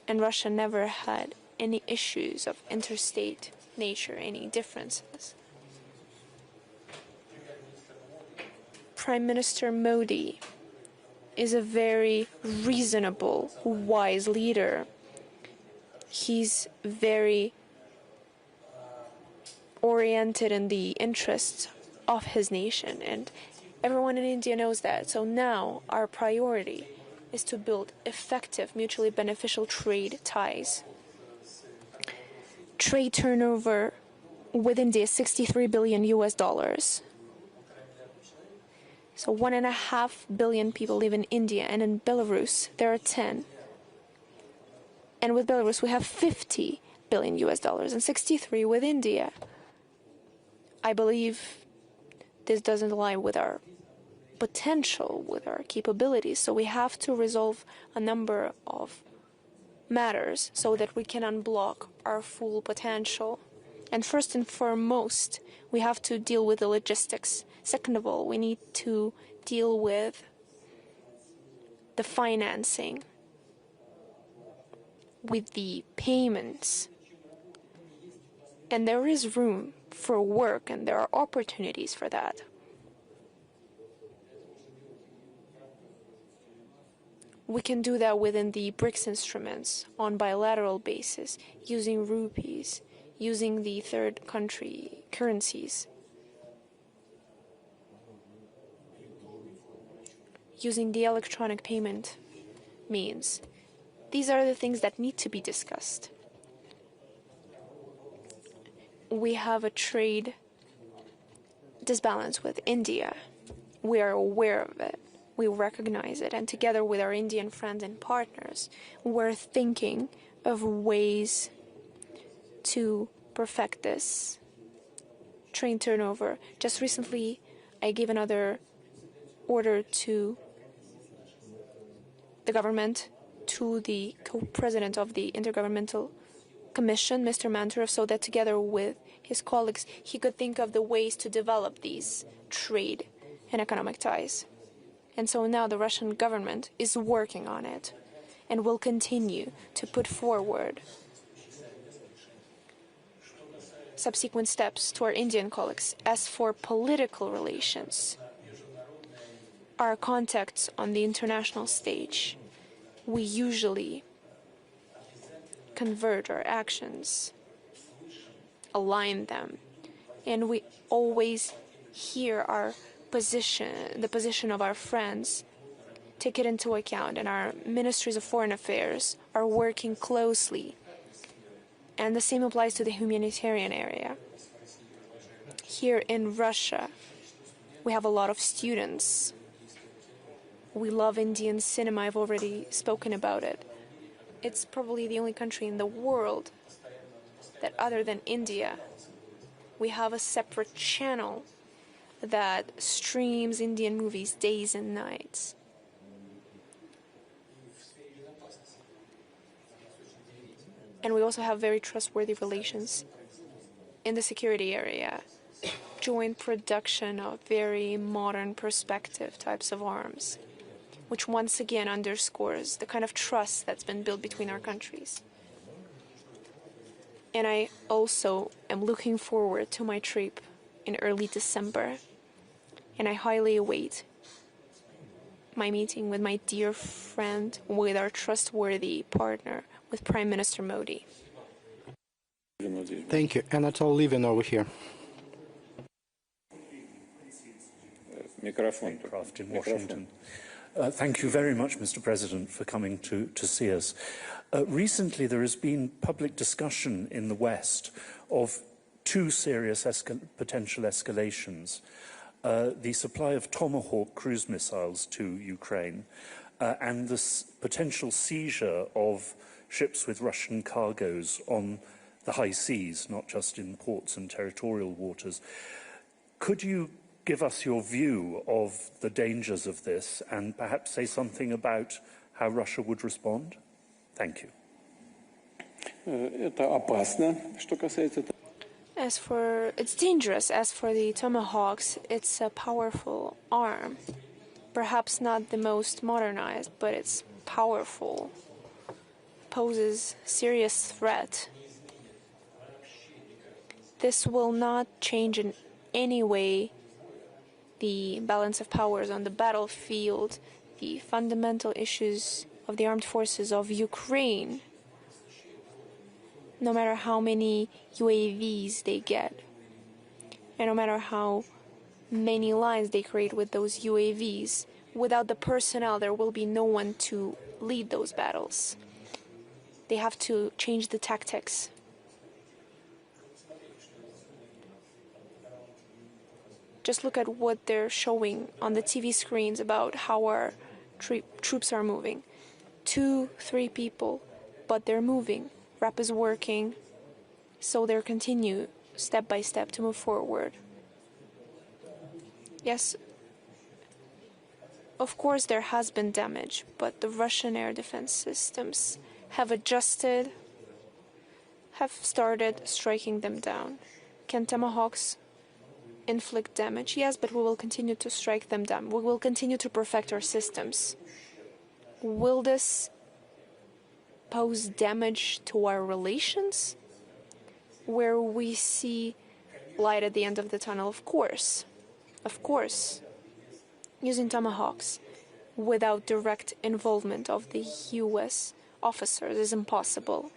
and Russia never had any issues of interstate nature, any differences. Prime Minister Modi is a very reasonable, wise leader. He's very oriented in the interests of his nation, and everyone in India knows that. So now our priority is to build effective, mutually beneficial trade ties. Trade turnover with India is $63 billion US. So 1.5 billion people live in India, and in Belarus there are 10. And with Belarus we have $50 billion US and 63 with India. I believe this doesn't align with our potential, with our capabilities, so we have to resolve a number of matters so that we can unblock our full potential. And first and foremost, we have to deal with the logistics. Second of all, we need to deal with the financing, with the payments. And there is room for work, and there are opportunities for that. We can do that within the BRICS instruments on bilateral basis, using rupees, using the third country currencies, using the electronic payment means. These are the things that need to be discussed. We have a trade disbalance with India. We are aware of it. We recognize it. And together with our Indian friends and partners, we're thinking of ways to perfect this trade turnover. Just recently, I gave another order to the government, to the co-president of the Intergovernmental Commission, Mr. Manturov, so that together with his colleagues, he could think of the ways to develop these trade and economic ties. And so now the Russian government is working on it and will continue to put forward subsequent steps to our Indian colleagues. As for political relations, our contacts on the international stage, we usually convert our actions, align them, and we always hear our position, the position of our friends, take it into account, and our ministries of foreign affairs are working closely. And the same applies to the humanitarian area. Here in Russia, we have a lot of students. We love Indian cinema. I've already spoken about it. It's probably the only country in the world that, other than India, we have a separate channel that streams Indian movies days and nights. And we also have very trustworthy relations in the security area. Joint production of very modern perspective types of arms, which once again underscores the kind of trust that's been built between our countries. And I also am looking forward to my trip in early December, and I highly await my meeting with my dear friend, with our trustworthy partner, with Prime Minister Modi. Thank you. Anatol Livin over here. Craft in Washington. Thank you very much, Mr. President, for coming to see us. Recently, there has been public discussion in the West of two serious potential escalations. The supply of Tomahawk cruise missiles to Ukraine and the potential seizure of ships with Russian cargoes on the high seas, not just in ports and territorial waters. Could you give us your view of the dangers of this and perhaps say something about how Russia would respond? Thank you. It's dangerous. As for the Tomahawks, it's a powerful arm. Perhaps not the most modernized, but it's powerful. Poses serious threat. This will not change in any way the balance of powers on the battlefield, the fundamental issues of the armed forces of Ukraine, no matter how many UAVs they get, and no matter how many lines they create with those UAVs. Without the personnel, there will be no one to lead those battles. They have to change the tactics. Just look at what they're showing on the TV screens about how our troops are moving. 2, 3 people, but they're moving. RAP is working, so they'll continue step by step to move forward. Yes, of course there has been damage, but the Russian air defense systems have adjusted, have started striking them down. Can Tomahawks inflict damage? Yes, but we will continue to strike them down. We will continue to perfect our systems. Will this pose damage to our relations? Where we see light at the end of the tunnel, of course. Of course. Using Tomahawks without direct involvement of the US officers is impossible.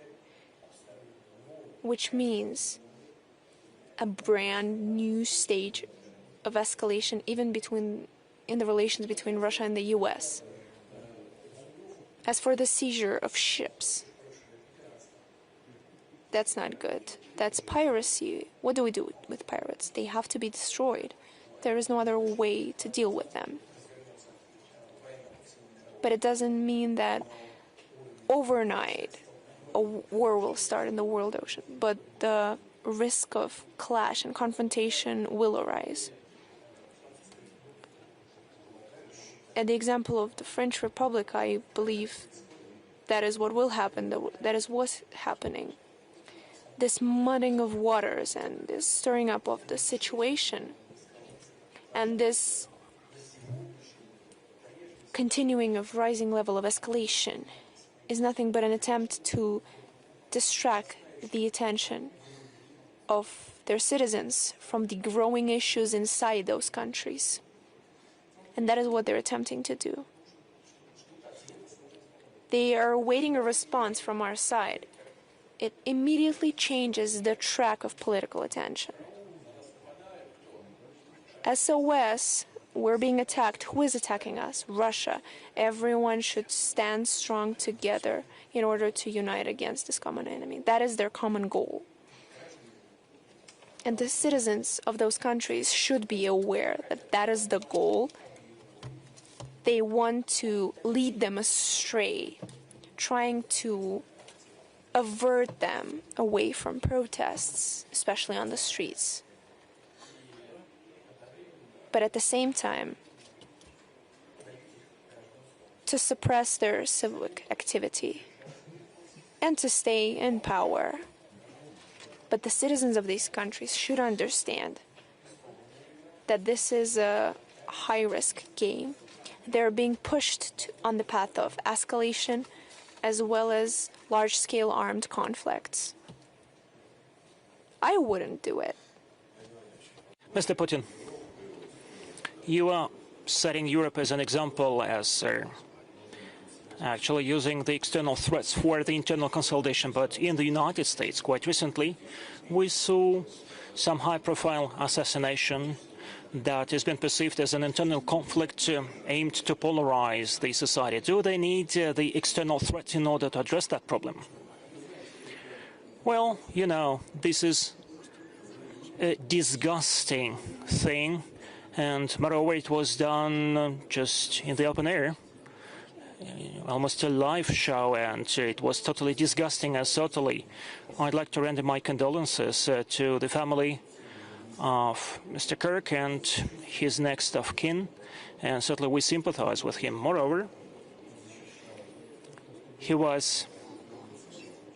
Which means a brand new stage of escalation, even in the relations between Russia and the US. As for the seizure of ships, that's not good. That's piracy. What do we do with pirates? They have to be destroyed. There is no other way to deal with them. But it doesn't mean that overnight a war will start in the world ocean, but the risk of clash and confrontation will arise. At the example of the French Republic, I believe that is what will happen, that is what's happening. This mudding of waters and this stirring up of the situation and this continuing of rising level of escalation is nothing but an attempt to distract the attention of their citizens from the growing issues inside those countries. And that is what they're attempting to do. They are awaiting a response from our side. It immediately changes the track of political attention. SOS, we're being attacked. Who is attacking us? Russia. Everyone should stand strong together in order to unite against this common enemy. That is their common goal. And the citizens of those countries should be aware that that is the goal. They want to lead them astray, trying to avert them away from protests, especially on the streets. But at the same time, to suppress their civic activity and to stay in power. But the citizens of these countries should understand that this is a high-risk game. They're being pushed on the path of escalation as well as large-scale armed conflicts. I wouldn't do it. Mr. Putin, you are setting Europe as an example, as actually using the external threats for the internal consolidation. But in the United States, quite recently, we saw some high-profile assassination that has been perceived as an internal conflict aimed to polarize the society. Do they need the external threat in order to address that problem? Well, you know, this is a disgusting thing, and moreover, it was done just in the open air, almost a live show, and it was totally disgusting and totally. I'd like to render my condolences to the family of Mr. Kirk and his next of kin, and certainly we sympathize with him. Moreover, he was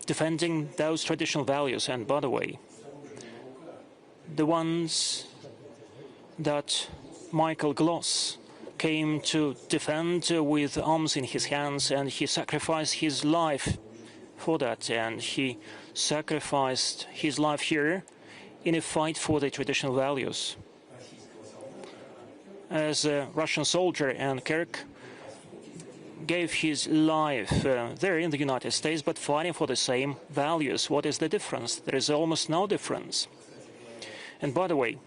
defending those traditional values, and by the way, the ones that Michael Gloss came to defend with arms in his hands, and he sacrificed his life for that, and he sacrificed his life here in a fight for the traditional values. As a Russian soldier, and Kirk gave his life there in the United States, but fighting for the same values. What is the difference? There is almost no difference. And by the way,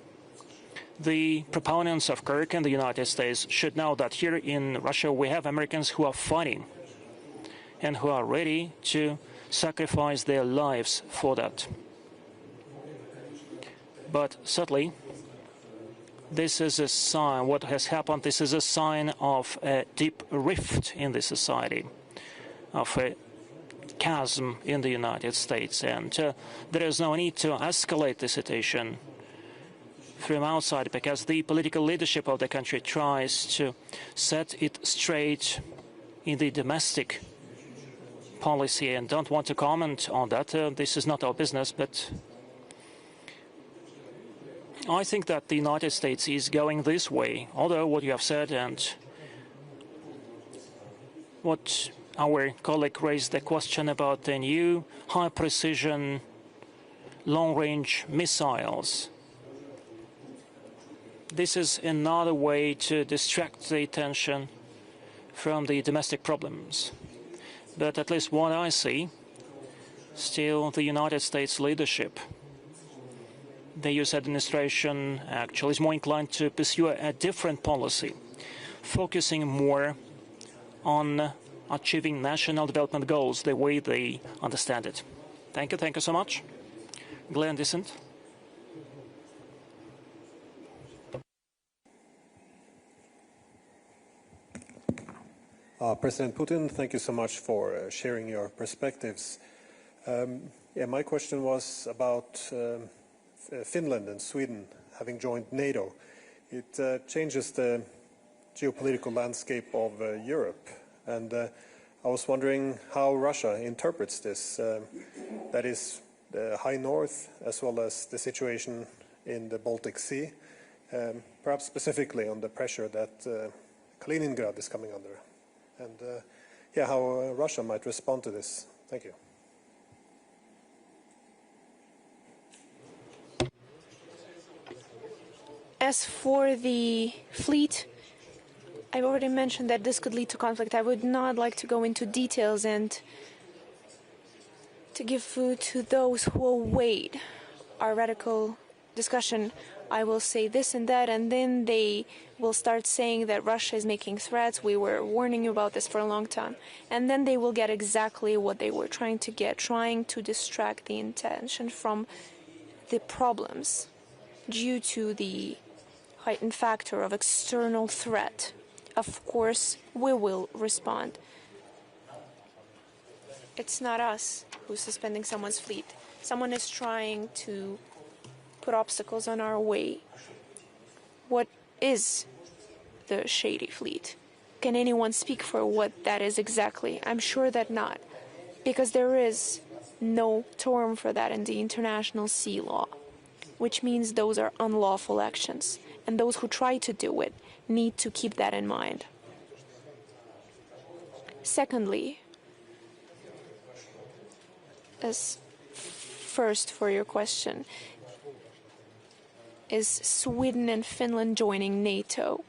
the proponents of Kirk in the United States should know that here in Russia we have Americans who are fighting and who are ready to sacrifice their lives for that. But sadly, this is a sign, what has happened, this is a sign of a deep rift in the society, of a chasm in the United States. And there is no need to escalate the situation from outside, because the political leadership of the country tries to set it straight in the domestic policy, and don't want to comment on that. This is not our business, but I think that the United States is going this way, although what you have said and what our colleague raised the question about the new high-precision long-range missiles. This is another way to distract the attention from the domestic problems. But at least what I see, still the United States leadership, the U.S. administration actually is more inclined to pursue a different policy, focusing more on achieving national development goals the way they understand it. Thank you so much. Glenn Dissent. President Putin, thank you so much for sharing your perspectives. My question was about Finland and Sweden having joined NATO. It changes the geopolitical landscape of Europe, and I was wondering how Russia interprets this. That is, the high north as well as the situation in the Baltic Sea, perhaps specifically on the pressure that Kaliningrad is coming under, and how Russia might respond to this. Thank you. As for the fleet, I've already mentioned that this could lead to conflict. I would not like to go into details and to give food to those who await our radical discussion. I will say this and that, and then they will start saying that Russia is making threats. We were warning you about this for a long time. And then they will get exactly what they were trying to get, trying to distract the attention from the problems due to the heightened factor of external threat. Of course, we will respond. It's not us who's suspending someone's fleet. Someone is trying to put obstacles on our way. What is the shady fleet? Can anyone speak for what that is exactly? I'm sure that not, because there is no term for that in the international sea law, which means those are unlawful actions, and those who try to do it need to keep that in mind. Secondly, as first for your question, is Sweden and Finland joining NATO?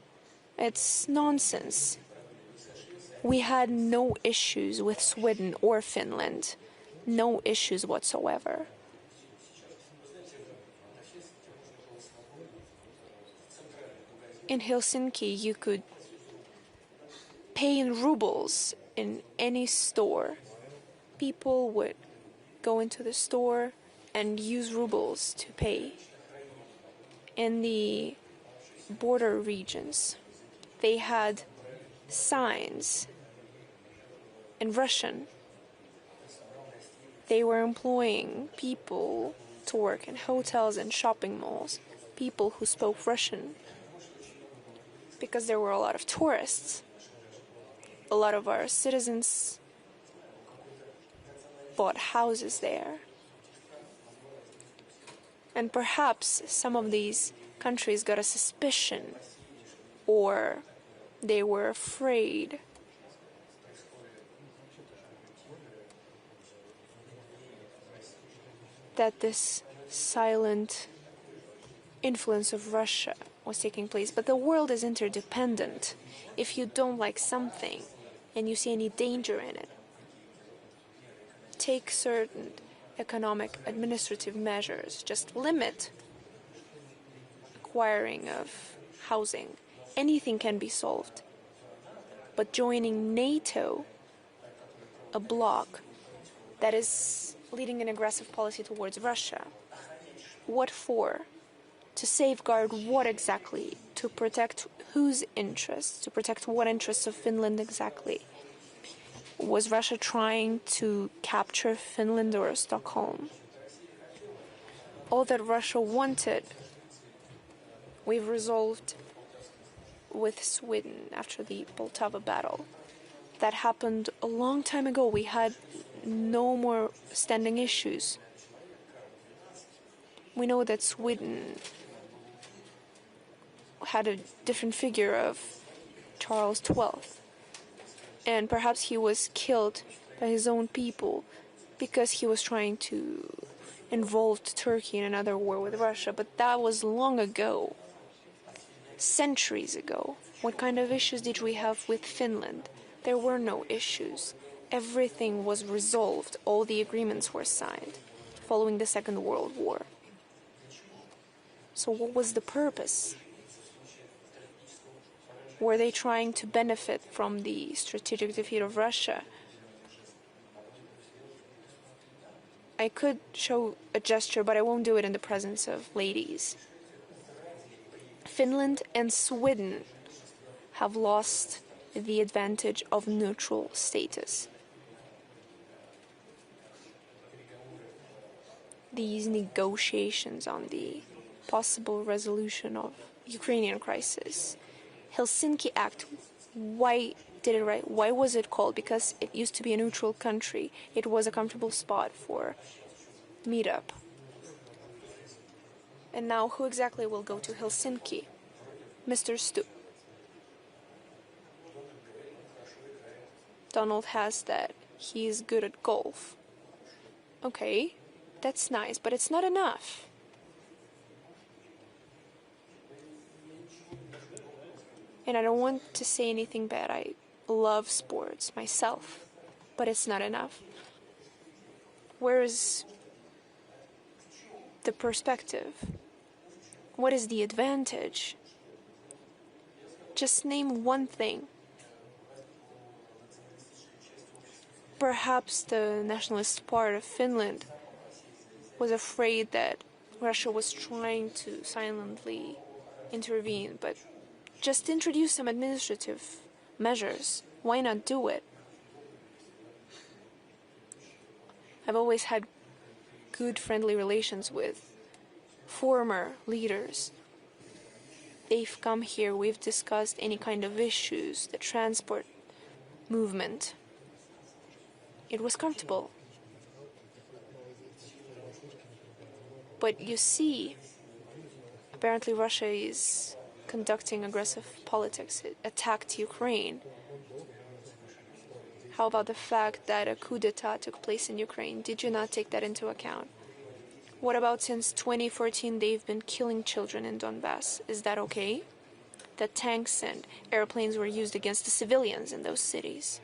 It's nonsense. We had no issues with Sweden or Finland. No issues whatsoever. In Helsinki, you could pay in rubles in any store. People would go into the store and use rubles to pay. In the border regions, they had signs in Russian. They were employing people to work in hotels and shopping malls, people who spoke Russian, because there were a lot of tourists. A lot of our citizens bought houses there. And perhaps some of these countries got a suspicion, or they were afraid that this silent influence of Russia was taking place. But the world is interdependent. If you don't like something and you see any danger in it, take certain economic administrative measures. Just limit acquiring of housing. Anything can be solved. But joining NATO, a bloc that is leading an aggressive policy towards Russia, what for? To safeguard what exactly? To protect whose interests? To protect what interests of Finland exactly? Was Russia trying to capture Finland or Stockholm? All that Russia wanted, we've resolved with Sweden after the Poltava battle. That happened a long time ago. We had no more standing issues. We know that Sweden had a different figure of Charles XII, and perhaps he was killed by his own people because he was trying to involve Turkey in another war with Russia. But that was long ago, centuries ago. What kind of issues did we have with Finland? There were no issues. Everything was resolved. All the agreements were signed following the Second World War. So what was the purpose? Were they trying to benefit from the strategic defeat of Russia? I could show a gesture, but I won't do it in the presence of ladies. Finland and Sweden have lost the advantage of neutral status. These negotiations on the possible resolution of Ukrainian crisis, Helsinki Act, why did it right? Why was it called? Because it used to be a neutral country. It was a comfortable spot for meetup. And now who exactly will go to Helsinki? Mr. Stu. Donald has that. He is good at golf. Okay, that's nice, but it's not enough. And I don't want to say anything bad. I love sports myself, but it's not enough. Where is the perspective? What is the advantage? Just name one thing. Perhaps the nationalist part of Finland was afraid that Russia was trying to silently intervene, but just introduce some administrative measures. Why not do it? I've always had good friendly relations with former leaders. They've come here, we've discussed any kind of issues, the transport movement. It was comfortable. But you see, apparently Russia is conducting aggressive politics. It attacked Ukraine. How about the fact that a coup d'etat took place in Ukraine? Did you not take that into account? What about since 2014 they've been killing children in Donbass? Is that okay? that tanks and airplanes were used against the civilians in those cities.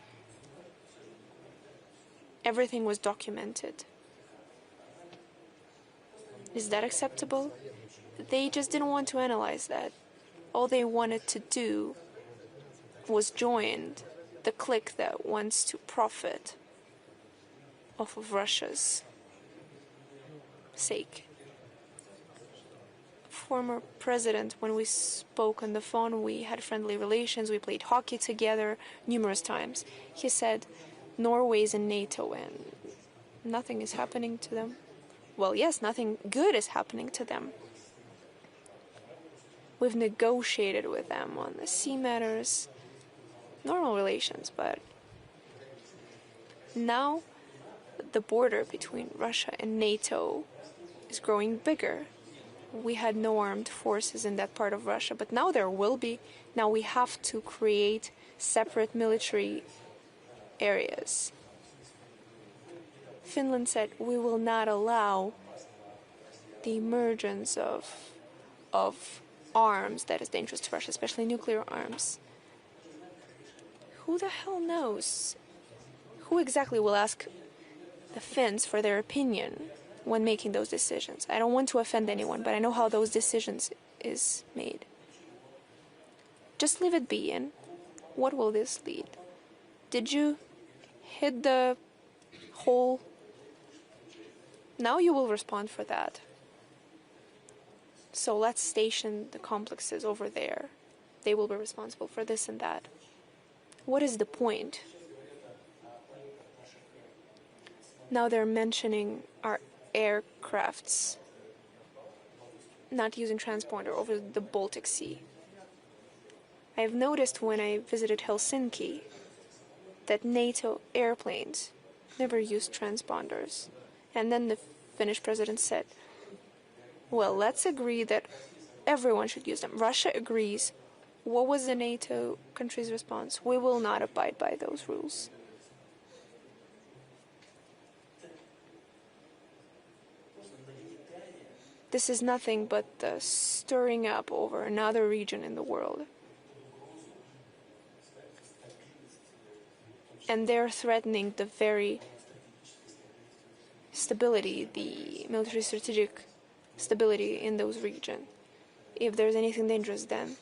Everything was documented. Is that acceptable? They just didn't want to analyze that. All they wanted to do was join the clique that wants to profit off of Russia's sake. Former president, when we spoke on the phone, we had friendly relations, we played hockey together numerous times. He said, Norway's in NATO and nothing is happening to them. Well, yes, nothing good is happening to them. We've negotiated with them on the sea matters, normal relations, but now the border between Russia and NATO is growing bigger. We had no armed forces in that part of Russia, but now there will be. Now we have to create separate military areas. Finland said we will not allow the emergence of arms that is dangerous to Russia, especially nuclear arms. Who the hell knows? Who exactly will ask the Finns for their opinion when making those decisions? I don't want to offend anyone, but I know how those decisions is made. Just leave it be, and what will this lead? Did you hit the hole? Now you will respond for that. So let's station the complexes over there. They will be responsible for this and that. What is the point? Now they're mentioning our aircrafts not using transponder over the Baltic Sea. I've noticed when I visited Helsinki that NATO airplanes never used transponders. And then the Finnish president said, well, let's agree that everyone should use them. Russia agrees. What was the NATO country's response? We will not abide by those rules. This is nothing but the stirring up over another region in the world. And they're threatening the very stability, the military strategic stability in those regions. If there's anything dangerous then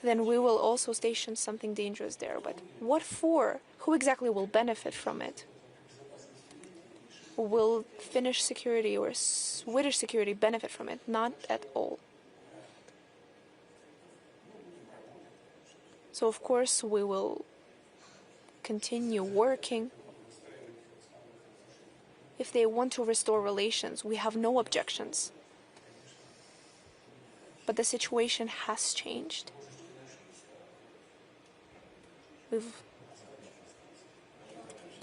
we will also station something dangerous there. But what for? Who exactly will benefit from it? Will Finnish security or Swedish security benefit from it? Not at all. So of course we will continue working. If they want to restore relations, we have no objections. But the situation has changed.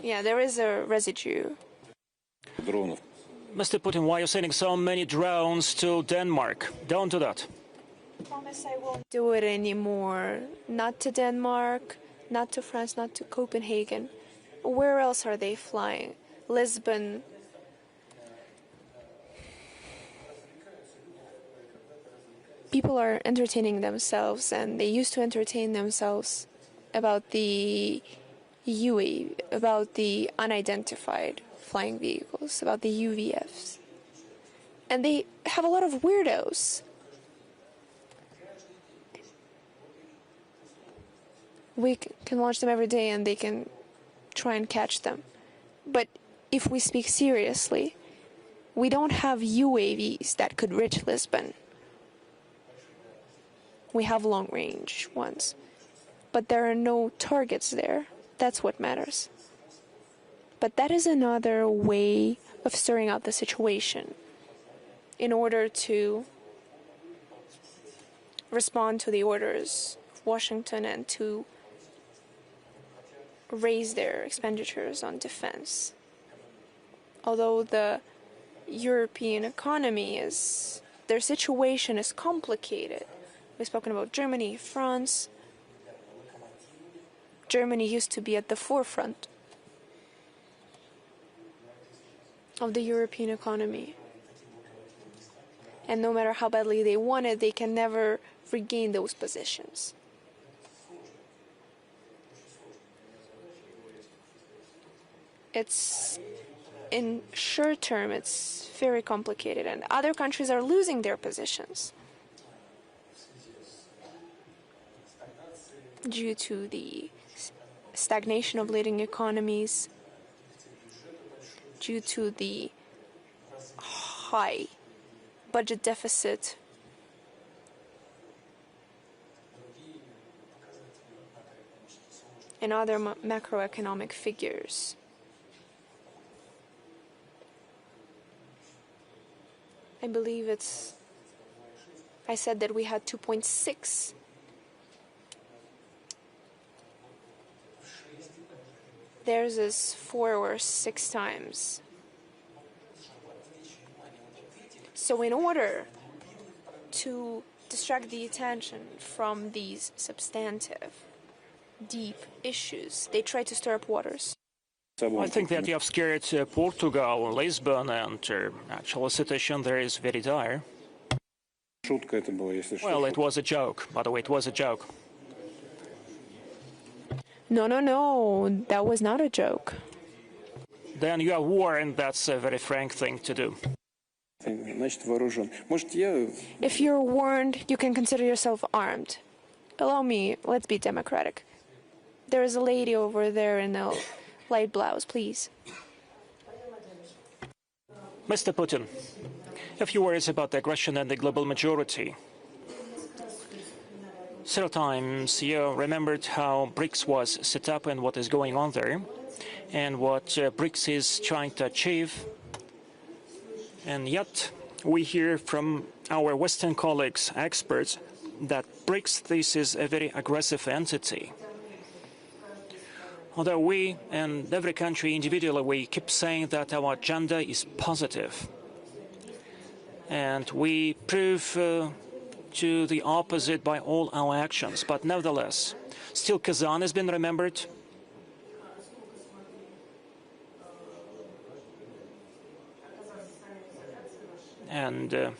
There is a residue. Mr. Putin, why are you sending so many drones to Denmark? Don't do that. I promise I won't do it anymore. Not to Denmark, not to France, not to Copenhagen. Where else are they flying? Lisbon. People are entertaining themselves, and they used to entertain themselves about the UAV, about the unidentified flying vehicles, about the UVFs. And they have a lot of weirdos. We can watch them every day and they can try and catch them. But if we speak seriously, we don't have UAVs that could reach Lisbon. We have long-range ones. But there are no targets there. That's what matters. But that is another way of stirring up the situation in order to respond to the orders of Washington and to raise their expenditures on defense. Although the European economy their situation is complicated. We've spoken about Germany, France. Germany used to be at the forefront of the European economy. And no matter how badly they want it, they can never regain those positions. It's, in short term, it's very complicated, and other countries are losing their positions due to the stagnation of leading economies, due to the high budget deficit, and other macroeconomic figures. I believe I said that we had 2.6. Theirs is 4 or 6 times. So in order to distract the attention from these substantive, deep issues, they try to stir up waters. I think that you have scared Portugal, Lisbon, and actually the situation there is very dire. Well, it was a joke. By the way, it was a joke. No, that was not a joke. Then you are warned that's a very frank thing to do. If you're warned, you can consider yourself armed. Allow me, let's be democratic. There is a lady over there in a light blouse, please. Mr. Putin, a few words about the aggression and the global majority. Several times you remembered how BRICS was set up and what is going on there, and what BRICS is trying to achieve. And yet, we hear from our Western colleagues, experts, that BRICS, this is a very aggressive entity. Although we and every country individually, we keep saying that our agenda is positive. And we prove to the opposite by all our actions. But nevertheless, still Kazan has been remembered. And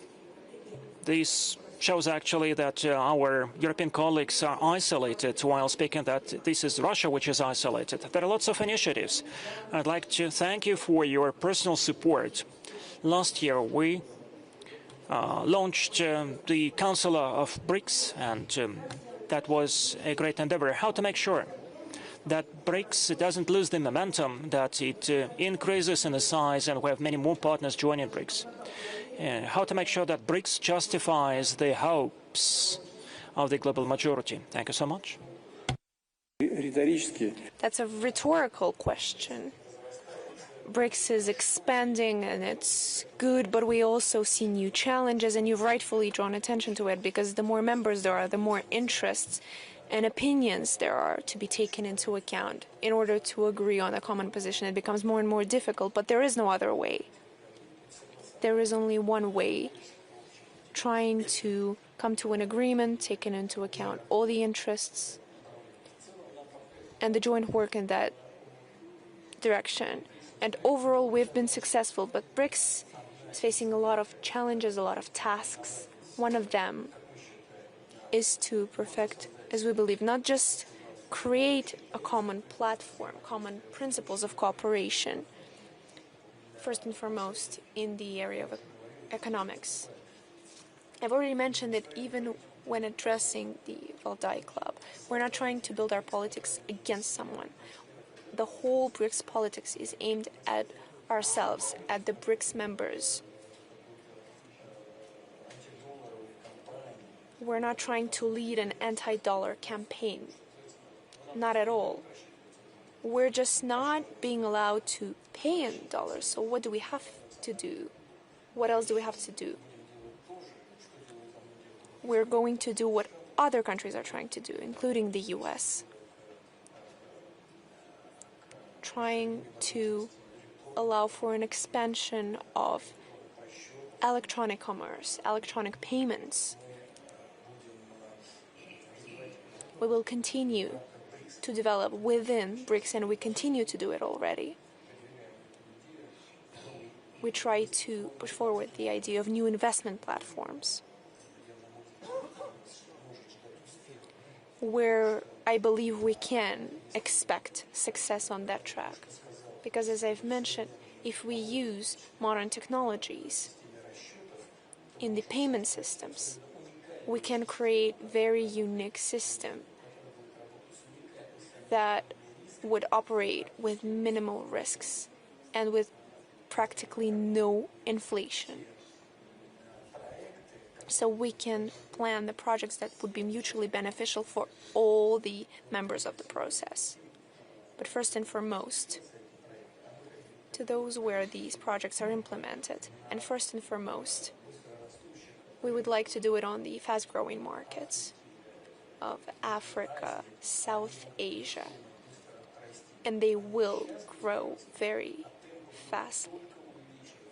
this shows actually that our European colleagues are isolated, while speaking that this is Russia which is isolated. There are lots of initiatives. I'd like to thank you for your personal support. Last year we launched the Council of BRICS, and that was a great endeavor. How to make sure that BRICS doesn't lose the momentum, that it increases in the size, and we have many more partners joining BRICS. How to make sure that BRICS justifies the hopes of the global majority. Thank you so much. That's a rhetorical question. BRICS is expanding and it's good, but we also see new challenges, and you've rightfully drawn attention to it, because the more members there are, the more interests and opinions there are to be taken into account. In order to agree on a common position, it becomes more and more difficult, but there is no other way. There is only one way, trying to come to an agreement, taking into account all the interests and the joint work in that direction. And overall, we've been successful, but BRICS is facing a lot of challenges, a lot of tasks. One of them is to perfect, as we believe, not just create a common platform, common principles of cooperation, first and foremost in the area of economics. I've already mentioned that even when addressing the Valdái Club, we're not trying to build our politics against someone. The whole BRICS politics is aimed at ourselves, at the BRICS members. We're not trying to lead an anti-dollar campaign. Not at all. We're just not being allowed to pay in dollars. So what do we have to do? What else do we have to do? We're going to do what other countries are trying to do, including the US. Trying to allow for an expansion of electronic commerce, electronic payments. We will continue to develop within BRICS, and we continue to do it already. we try to push forward the idea of new investment platforms, where I believe we can expect success on that track. Because as I've mentioned, if we use modern technologies in the payment systems, we can create very unique system that would operate with minimal risks and with practically no inflation. So we can plan the projects that would be mutually beneficial for all the members of the process. But first and foremost, to those where these projects are implemented, and first and foremost, we would like to do it on the fast-growing markets of Africa, South Asia, and they will grow very fastly.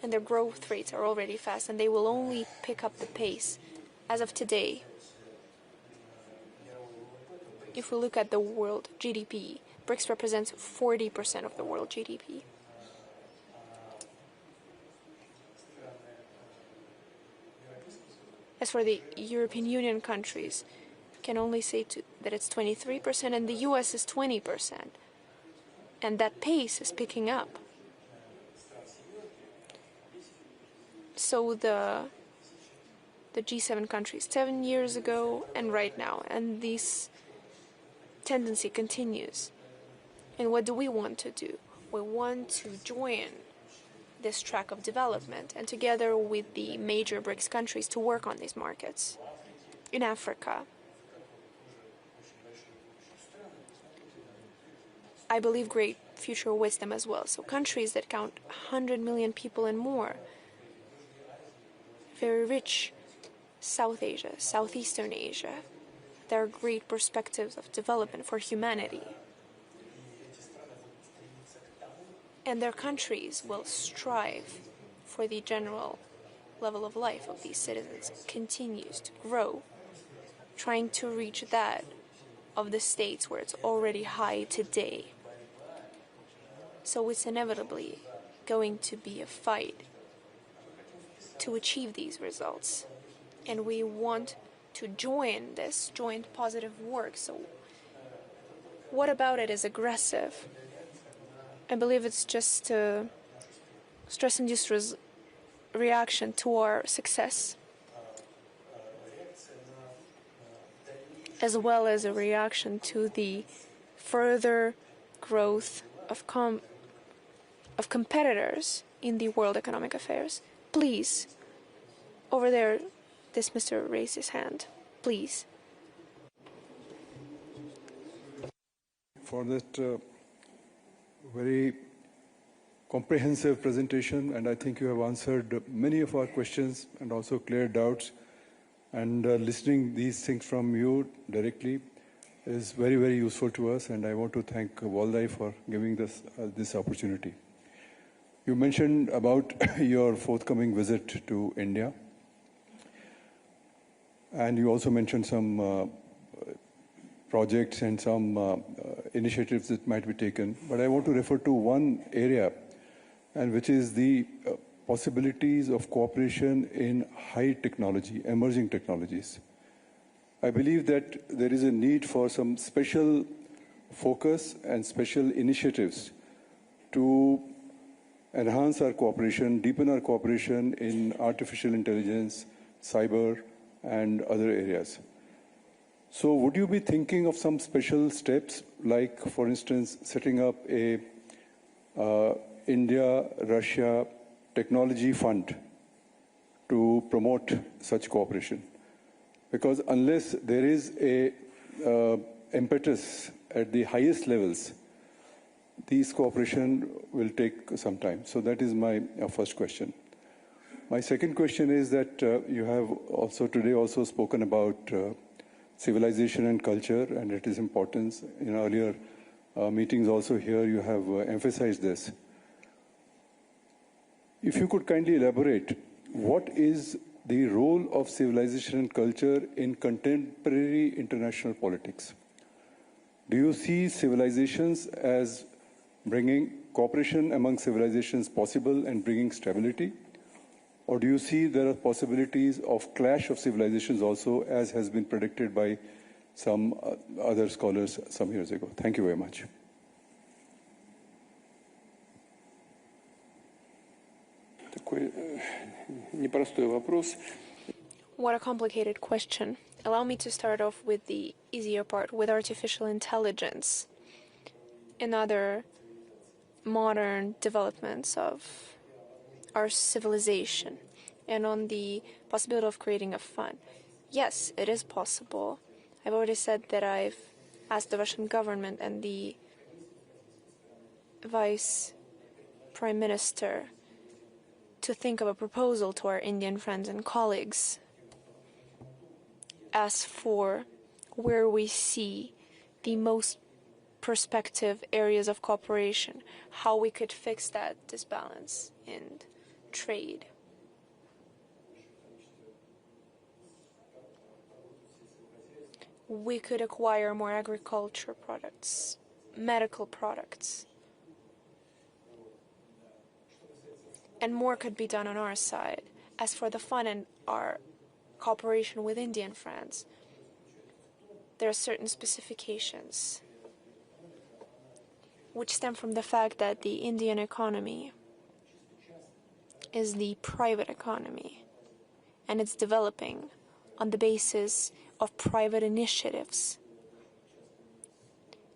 And their growth rates are already fast, and they will only pick up the pace as of today. If we look at the world GDP, BRICS represents 40% of the world GDP. As for the European Union countries, I can only say that it's 23% and the US is 20%. And that pace is picking up. So the G7 countries 7 years ago and right now, and this tendency continues. And what do we want to do? We want to join this track of development and together with the major BRICS countries to work on these markets. In Africa, I believe great future awaits them as well. So countries that count 100 million people and more, very rich, South Asia, Southeastern Asia, there are great perspectives of development for humanity. And their countries will strive for the general level of life of these citizens continues to grow, trying to reach that of the states where it's already high today. So it's inevitably going to be a fight to achieve these results. And we want to join this joint positive work. So what about it is aggressive? I believe it's just a stress-induced reaction to our success, as well as a reaction to the further growth of competitors in the world economic affairs. Please, over there, this Mr. raised his hand. Please. For that very comprehensive presentation, and I think you have answered many of our questions and also cleared doubts. And listening these things from you directly is very, very useful to us, and I want to thank Valdái for giving this this opportunity. You mentioned about your forthcoming visit to India, and you also mentioned some projects and some initiatives that might be taken. But I want to refer to one area, and which is the possibilities of cooperation in high technology, emerging technologies. I believe that there is a need for some special focus and special initiatives to enhance our cooperation, deepen our cooperation in artificial intelligence, cyber, and other areas. So would you be thinking of some special steps, like, for instance, setting up a India-Russia technology fund to promote such cooperation? Because unless there is a impetus at the highest levels, these cooperation will take some time. So that is my first question. My second question is that you have also today also spoken about civilization and culture and its importance. In earlier meetings also here you have emphasized this. If you could kindly elaborate, what is the role of civilization and culture in contemporary international politics? Do you see civilizations as bringing cooperation among civilizations possible and bringing stability? Or do you see there are possibilities of clash of civilizations also, as has been predicted by some other scholars some years ago? Thank you very much. What a complicated question. Allow me to start off with the easier part, with artificial intelligence and other modern developments of our civilization, and on the possibility of creating a fund. Yes, it is possible. I've already said that I've asked the Russian government and the Vice Prime Minister to think of a proposal to our Indian friends and colleagues as for where we see the most prospective areas of cooperation, how we could fix that disbalance in trade. We could acquire more agriculture products, medical products, and more could be done on our side. As for the fund and our cooperation with Indian friends, there are certain specifications which stem from the fact that the Indian economy is the private economy, and it's developing on the basis of private initiatives.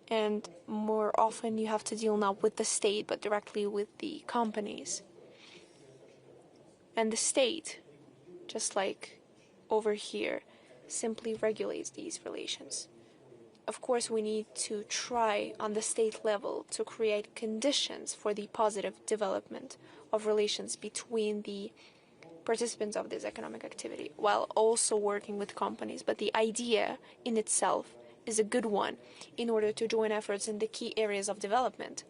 And more often you have to deal not with the state, but directly with the companies. And the state, just like over here, simply regulates these relations. Of course, we need to try on the state level to create conditions for the positive development of relations between the participants of this economic activity, while also working with companies. But the idea in itself is a good one in order to join efforts in the key areas of development,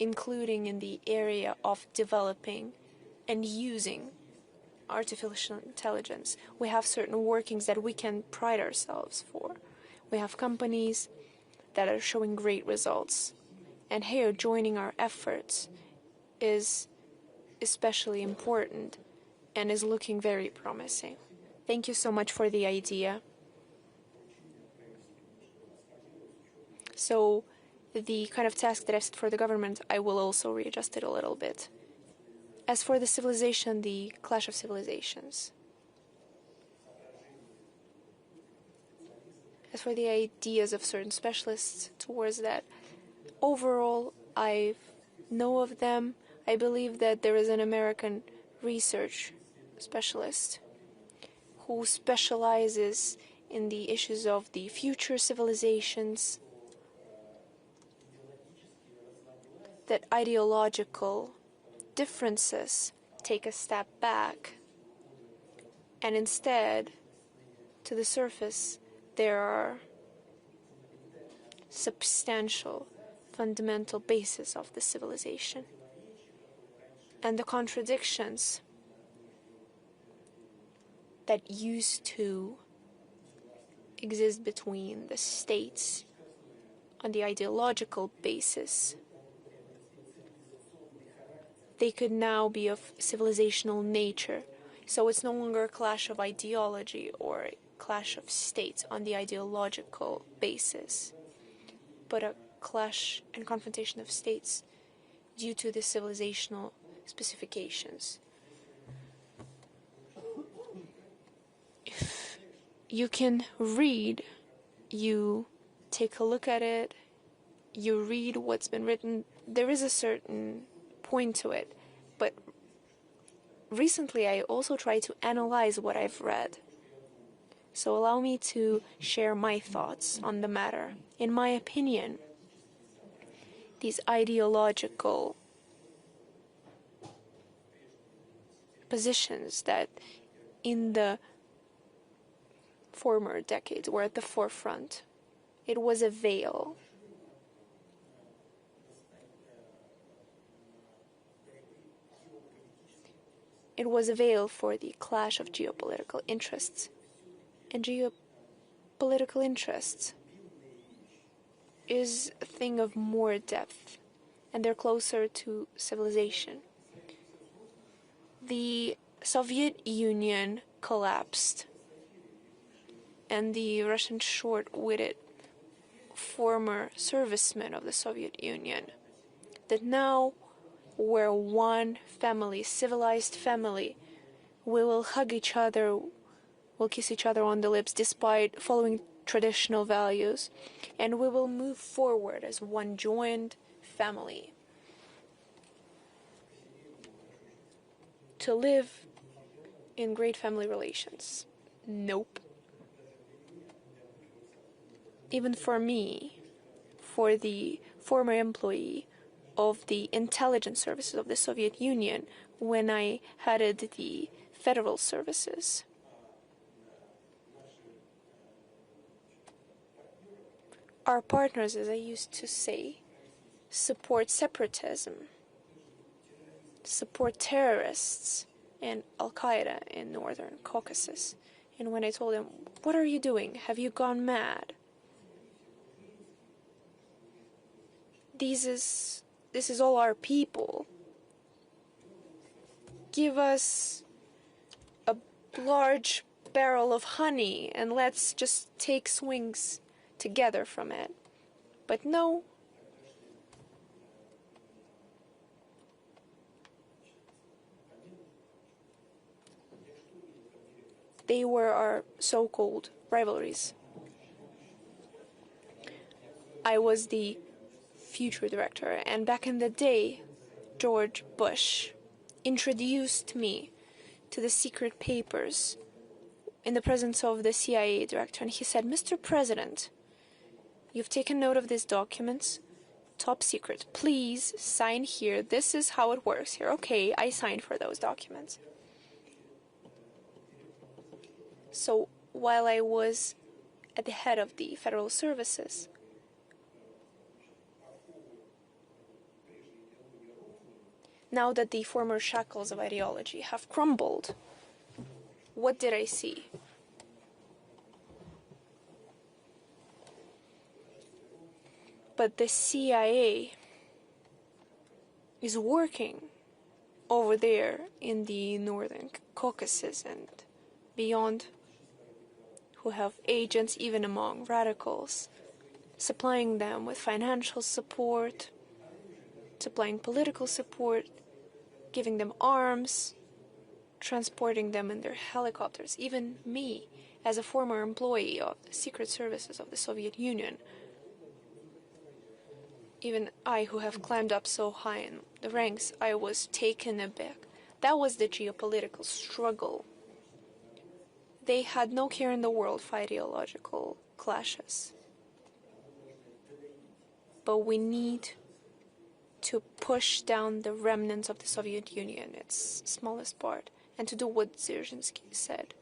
including in the area of developing and using artificial intelligence. We have certain workings that we can pride ourselves for. We have companies that are showing great results, and here joining our efforts is especially important and is looking very promising. Thank you so much for the idea. So the kind of task that I set for the government, I will also readjust it a little bit. As for the civilization, the clash of civilizations. As for the ideas of certain specialists towards that, overall, I know of them. I believe that there is an American research specialist who specializes in the issues of the future civilizations, that ideological differences take a step back, and instead, to the surface, there are substantial, fundamental bases of the civilization. And the contradictions that used to exist between the states on the ideological basis, they could now be of civilizational nature. So it's no longer a clash of ideology or a clash of states on the ideological basis, but a clash and confrontation of states due to the civilizational specifications. If you can read, you take a look at it, you read what's been written, there is a certain point to it, but recently I also try to analyze what I've read. So allow me to share my thoughts on the matter. In my opinion, these ideological positions that in the former decades were at the forefront, it was a veil. It was a veil for the clash of geopolitical interests. And geopolitical interests is a thing of more depth, and they're closer to civilization. The Soviet Union collapsed, and the Russian short-witted former servicemen of the Soviet Union, that now we're one family, civilized family. We will hug each other, we'll kiss each other on the lips despite following traditional values, and we will move forward as one joined family to live in great family relations. Nope. Even for me, for the former employee of the intelligence services of the Soviet Union, when I headed the federal services, our partners, as I used to say, support separatism, support terrorists and Al-Qaeda in Northern Caucasus. And when I told them, "What are you doing? Have you gone mad?" This is all our people. Give us a large barrel of honey and let's just take swings together from it. But no. They were our so-called rivalries. I was the future director, and back in the day, George Bush introduced me to the secret papers in the presence of the CIA director, and he said, "Mr. President, you've taken note of these documents, top secret, please sign here, this is how it works here." Okay, I signed for those documents. So while I was at the head of the federal services, now that the former shackles of ideology have crumbled, what did I see? But the CIA is working over there in the Northern Caucasus and beyond, who have agents even among radicals, supplying them with financial support, supplying political support, giving them arms, transporting them in their helicopters. Even me, as a former employee of the secret services of the Soviet Union, even I, who have climbed up so high in the ranks, I was taken aback. That was the geopolitical struggle. They had no care in the world for ideological clashes. But we need to push down the remnants of the Soviet Union, its smallest part, and to do what Dzerzhinsky said,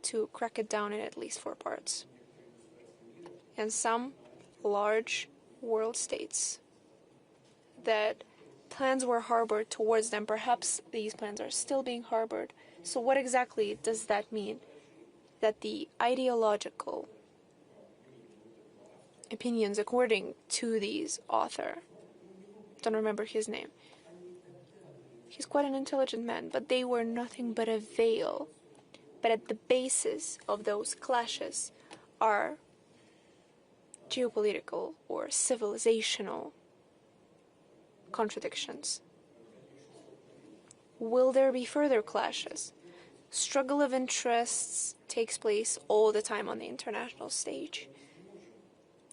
to crack it down in at least 4 parts. And some large world states that plans were harbored towards them, perhaps these plans are still being harbored. So what exactly does that mean? That the ideological opinions, according to these author, don't remember his name, he's quite an intelligent man, but they were nothing but a veil. But at the basis of those clashes are geopolitical or civilizational contradictions. Will there be further clashes? Struggle of interests takes place all the time on the international stage.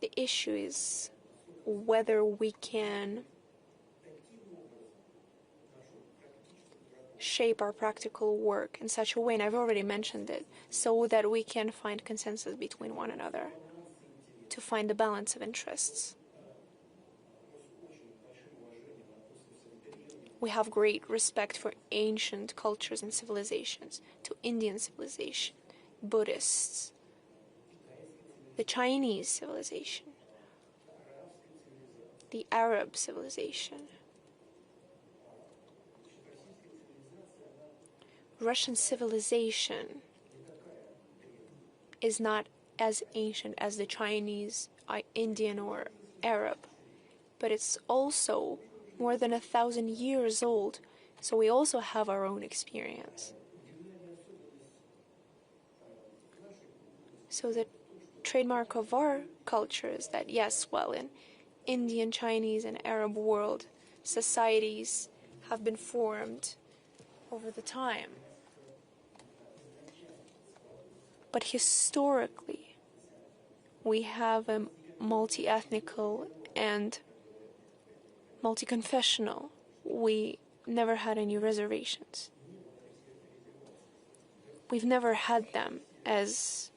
The issue is whether we can shape our practical work in such a way, and I've already mentioned it, so that we can find consensus between one another, to find the balance of interests. We have great respect for ancient cultures and civilizations, to Indian civilization, Buddhists, the Chinese civilization, the Arab civilization, Russian civilization is not as ancient as the Chinese, Indian, or Arab, but it's also more than 1,000 years old, so we also have our own experience. So the trademark of our culture is that, yes, well, in Indian, Chinese, and Arab world, societies have been formed over the time. But historically, we have a multi-ethnical and multi-confessional. We never had any reservations. We've never had them, as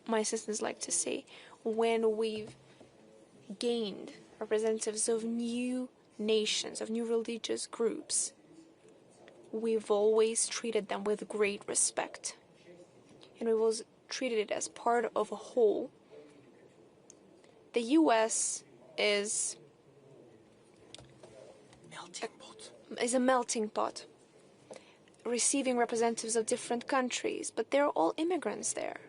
my assistants like to say, when we've gained representatives of new nations, of new religious groups. We've always treated them with great respect, and we've always treated it as part of a whole. The U.S. is a melting pot, receiving representatives of different countries, but they're all immigrants there.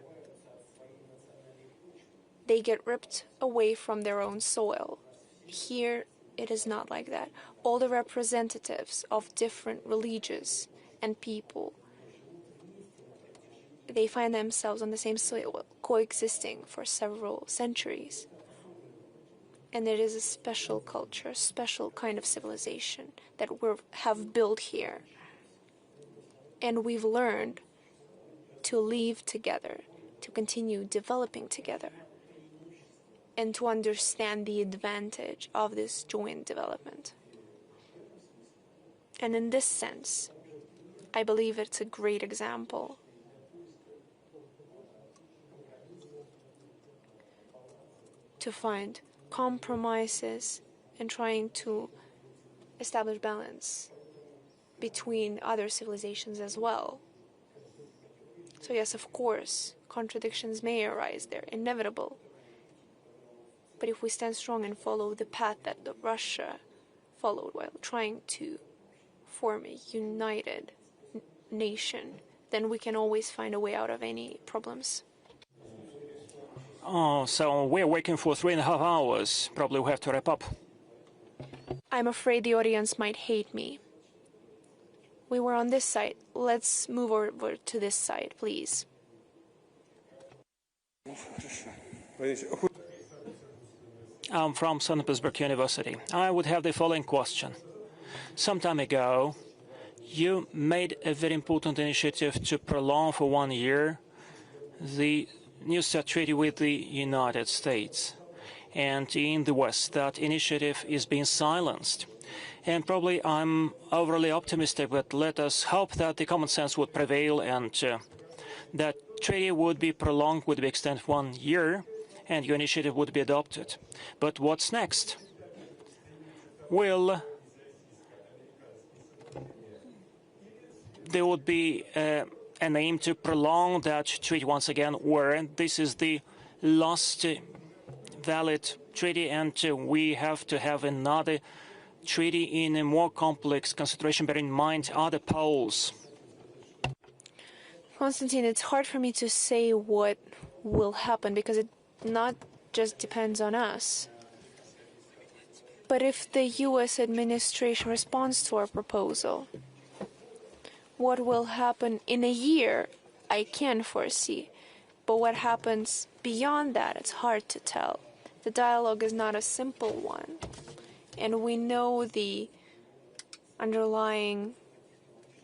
They get ripped away from their own soil. Here, it is not like that. All the representatives of different religions and people, they find themselves on the same soil, coexisting for several centuries. And it is a special culture, a special kind of civilization that we have built here. And we've learned to live together, to continue developing together, and to understand the advantage of this joint development. And in this sense, I believe it's a great example to find compromises and trying to establish balance between other civilizations as well. So yes, of course, contradictions may arise, they're inevitable. But if we stand strong and follow the path that Russia followed while trying to form a united nation, then we can always find a way out of any problems. Oh, so we're working for 3.5 hours. Probably we have to wrap up. I'm afraid the audience might hate me. We were on this side. Let's move over to this side, please. I'm from St. Petersburg University. I would have the following question. Some time ago, you made a very important initiative to prolong for 1 year the New START treaty with the United States. And in the West, that initiative is being silenced. And probably I'm overly optimistic, but let us hope that the common sense would prevail and that treaty would be prolonged, would be extended 1 year, and your initiative would be adopted. But what's next? Well, there would be an aim to prolong that treaty once again, where this is the last valid treaty, and we have to have another treaty in a more complex consideration, bearing in mind other poles. Konstantin, it's hard for me to say what will happen because it not just depends on us. But if the U.S. administration responds to our proposal, what will happen in a year, I can foresee. But what happens beyond that, it's hard to tell. The dialogue is not a simple one. And we know the underlying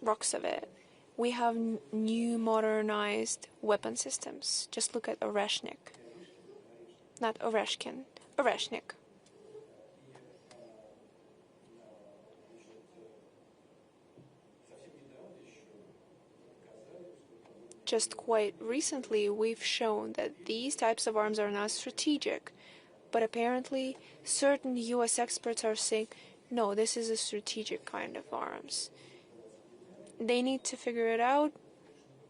rocks of it. We have new modernized weapon systems. Just look at Oreshnik. Not Oreshkin, Oreshnik. Just quite recently, we've shown that these types of arms are not strategic. But apparently, certain U.S. experts are saying, no, this is a strategic kind of arms. They need to figure it out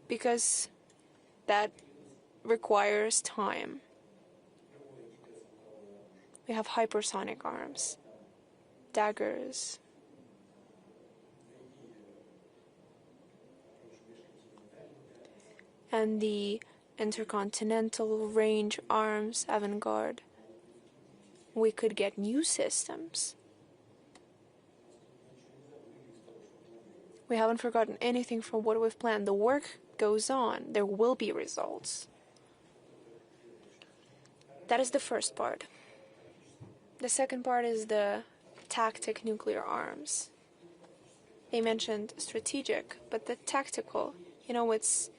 because that requires time. We have hypersonic arms, daggers. And the intercontinental range arms avant-garde. we could get new systems. We haven't forgotten anything from what we've planned. The work goes on. There will be results. That is the first part. The second part is the tactic nuclear arms. They mentioned strategic, but the tactical, it's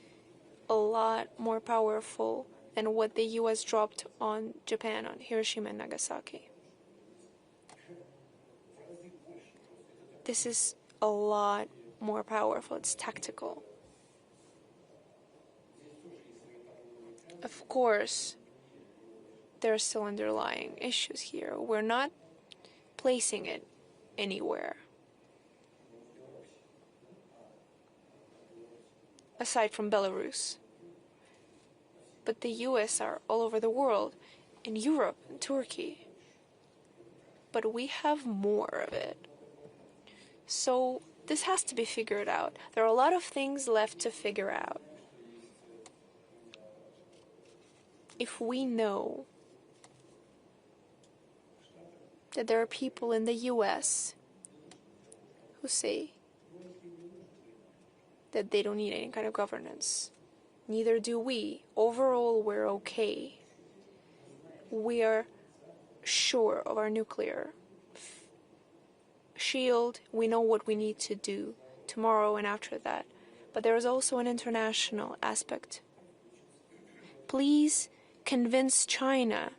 a lot more powerful than what the US dropped on Japan, on Hiroshima and Nagasaki. This is a lot more powerful. It's tactical. Of course, there are still underlying issues here. We're not placing it anywhere aside from Belarus. But the US are all over the world, in Europe and Turkey. But we have more of it. So this has to be figured out. There are a lot of things left to figure out. If we know that there are people in the US who say that they don't need any kind of governance, neither do we. Overall, we're okay. We are sure of our nuclear shield. We know what we need to do tomorrow and after that. But there is also an international aspect. Please convince China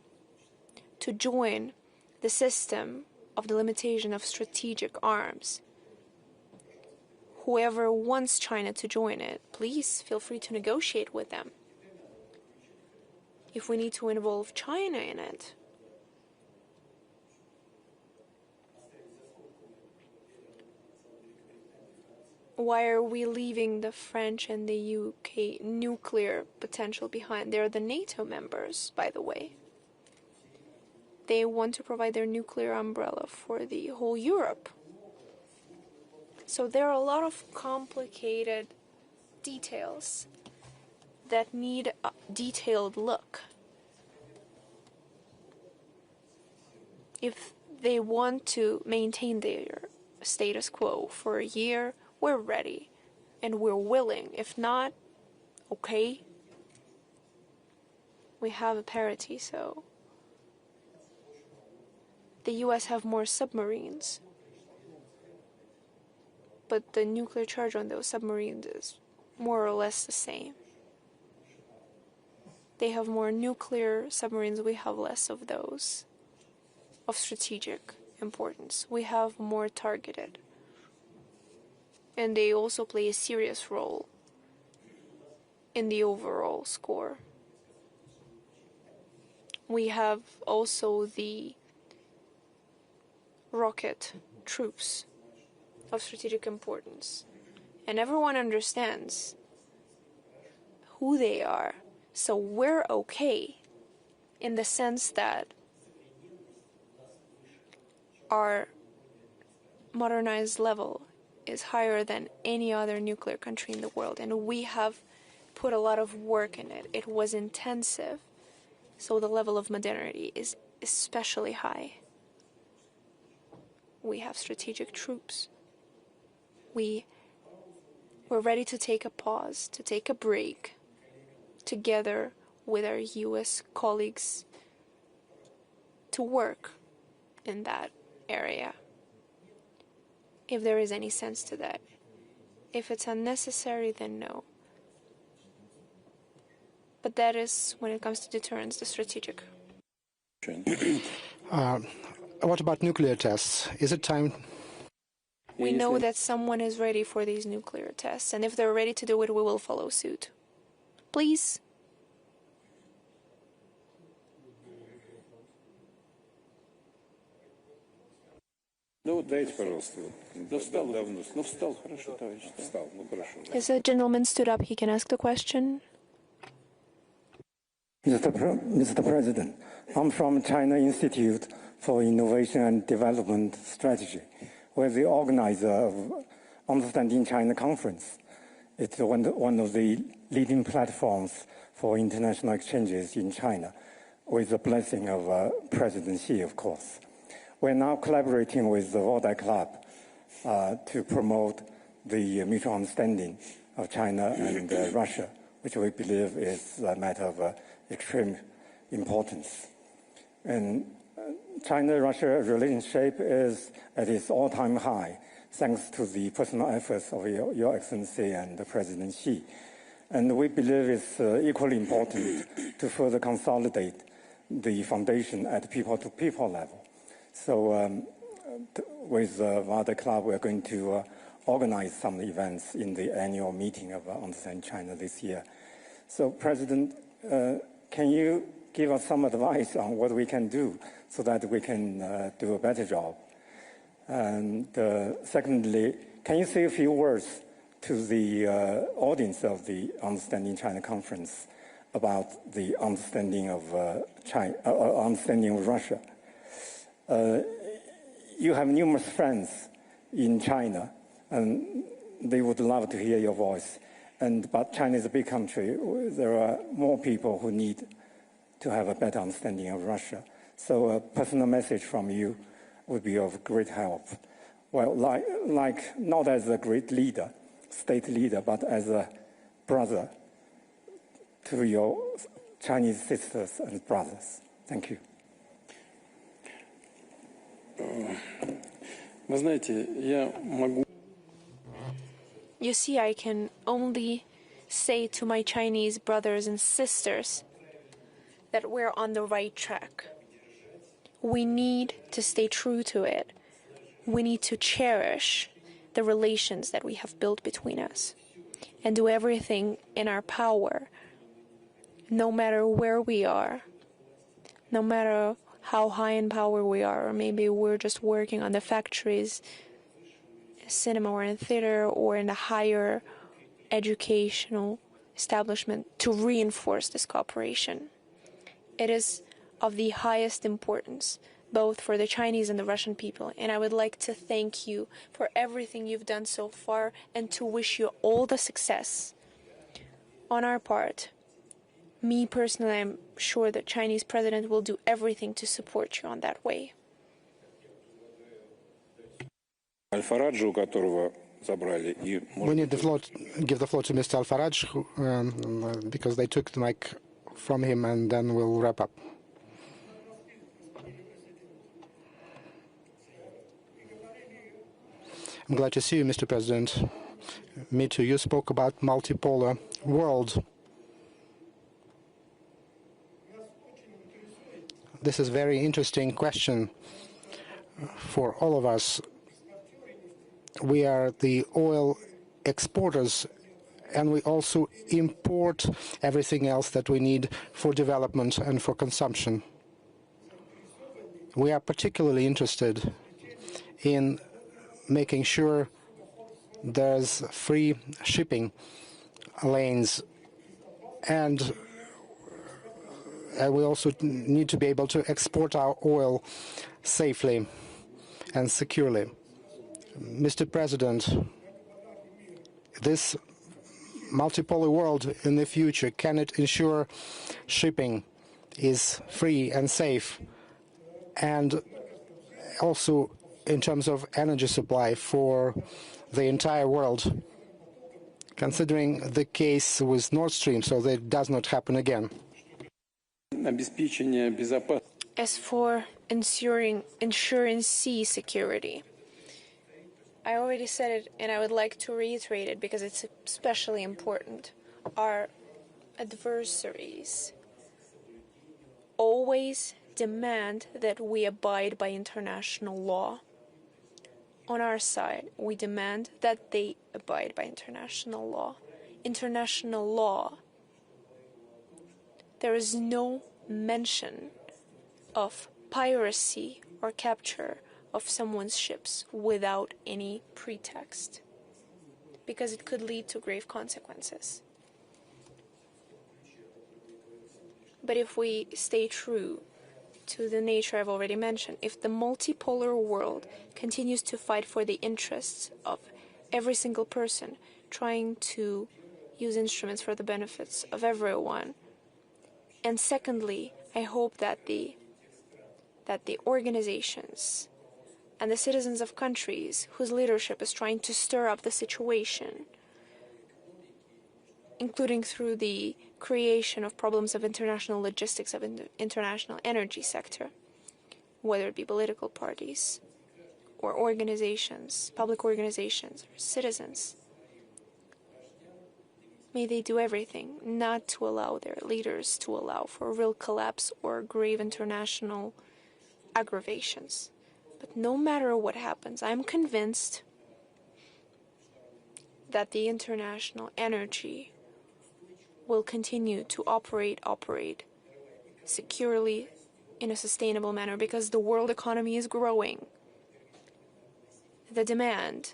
to join the system of the limitation of strategic arms. Whoever wants China to join it, please feel free to negotiate with them. If we need to involve China in it, why are we leaving the French and the UK nuclear potential behind? They're the NATO members, by the way. They want to provide their nuclear umbrella for the whole Europe. So there are a lot of complicated details that need a detailed look. If they want to maintain their status quo for a year, we're ready and we're willing. If not, okay. We have a parity, so the US have more submarines, but the nuclear charge on those submarines is more or less the same. They have more nuclear submarines, we have less of those of strategic importance. We have more targeted. And they also play a serious role in the overall score. We have also the rocket troops of strategic importance. And everyone understands who they are. So we're okay in the sense that our modernized level is higher than any other nuclear country in the world. And we have put a lot of work in it. It was intensive. So the level of modernity is especially high. We have strategic troops. We're ready to take a pause, to take a break, together with our US colleagues, to work in that area, if there is any sense to that. If it's unnecessary, then no. But that is, when it comes to deterrence, the strategic. What about nuclear tests? Is it time? We know that someone is ready for these nuclear tests, and if they're ready to do it, we will follow suit. Please. As a gentleman stood up, he can ask the question. Mr. President, I'm from China Institute for Innovation and Development Strategy. We're the organizer of Understanding China Conference. It's one of the leading platforms for international exchanges in China. with the blessing of President Xi, of course. We're now collaborating with the Valdai Club to promote the mutual understanding of China and Russia, which we believe is a matter of extreme importance. And China-Russia relationship is at its all-time high, thanks to the personal efforts of Your Excellency and President Xi. And we believe it's equally important to further consolidate the foundation at people-to-people level. So with the Valdai Club, we're going to organize some events in the annual meeting of Understand China this year. So, President, can you give us some advice on what we can do so that we can do a better job? And secondly, can you say a few words to the audience of the Understanding China conference about the understanding of China, understanding of Russia? You have numerous friends in China, and they would love to hear your voice. But China is a big country. There are more people who need to have a better understanding of Russia. So a personal message from you would be of great help. Well, like not as a great leader, state leader, but as a brother to your Chinese sisters and brothers. Thank you. You see, I can only say to my Chinese brothers and sisters that we're on the right track. We need to stay true to it. We need to cherish the relations that we have built between us and do everything in our power, no matter where we are, no matter how high in power we are, or maybe we're just working on the factories, cinema or in theater or in a higher educational establishment, to reinforce this cooperation. It is of the highest importance, both for the Chinese and the Russian people. And I would like to thank you for everything you've done so far and to wish you all the success. On our part, me personally, I'm sure the Chinese president will do everything to support you on that way. We need the floor, give the floor to Mr. Al-Faraj, because they took the mic from him, and then we'll wrap up. I'm glad to see you, Mr. President. Me too. You spoke about multipolar world. This is a very interesting question for all of us. We are the oil exporters, and we also import everything else that we need for development and for consumption. We are particularly interested in making sure there's free shipping lanes, and we also need to be able to export our oil safely and securely. Mr. President, this multipolar world in the future, can it ensure shipping is free and safe, and also in terms of energy supply for the entire world, considering the case with Nord Stream, so that it does not happen again? As for ensuring sea security, I already said it, and I would like to reiterate it because it's especially important. Our adversaries always demand that we abide by international law. On our side, we demand that they abide by international law. International law, there is no mention of piracy or capture of someone's ships without any pretext, because it could lead to grave consequences. But if we stay true to the nature I've already mentioned, if the multipolar world continues to fight for the interests of every single person, trying to use instruments for the benefits of everyone, and secondly, I hope that the organizations and the citizens of countries whose leadership is trying to stir up the situation, including through the creation of problems of international logistics of international energy sector, whether it be political parties or organizations, public organizations, or citizens, may they do everything not to allow their leaders to allow for a real collapse or grave international aggravations. But no matter what happens, I'm convinced that the international energy will continue to operate securely in a sustainable manner, because the world economy is growing. The demand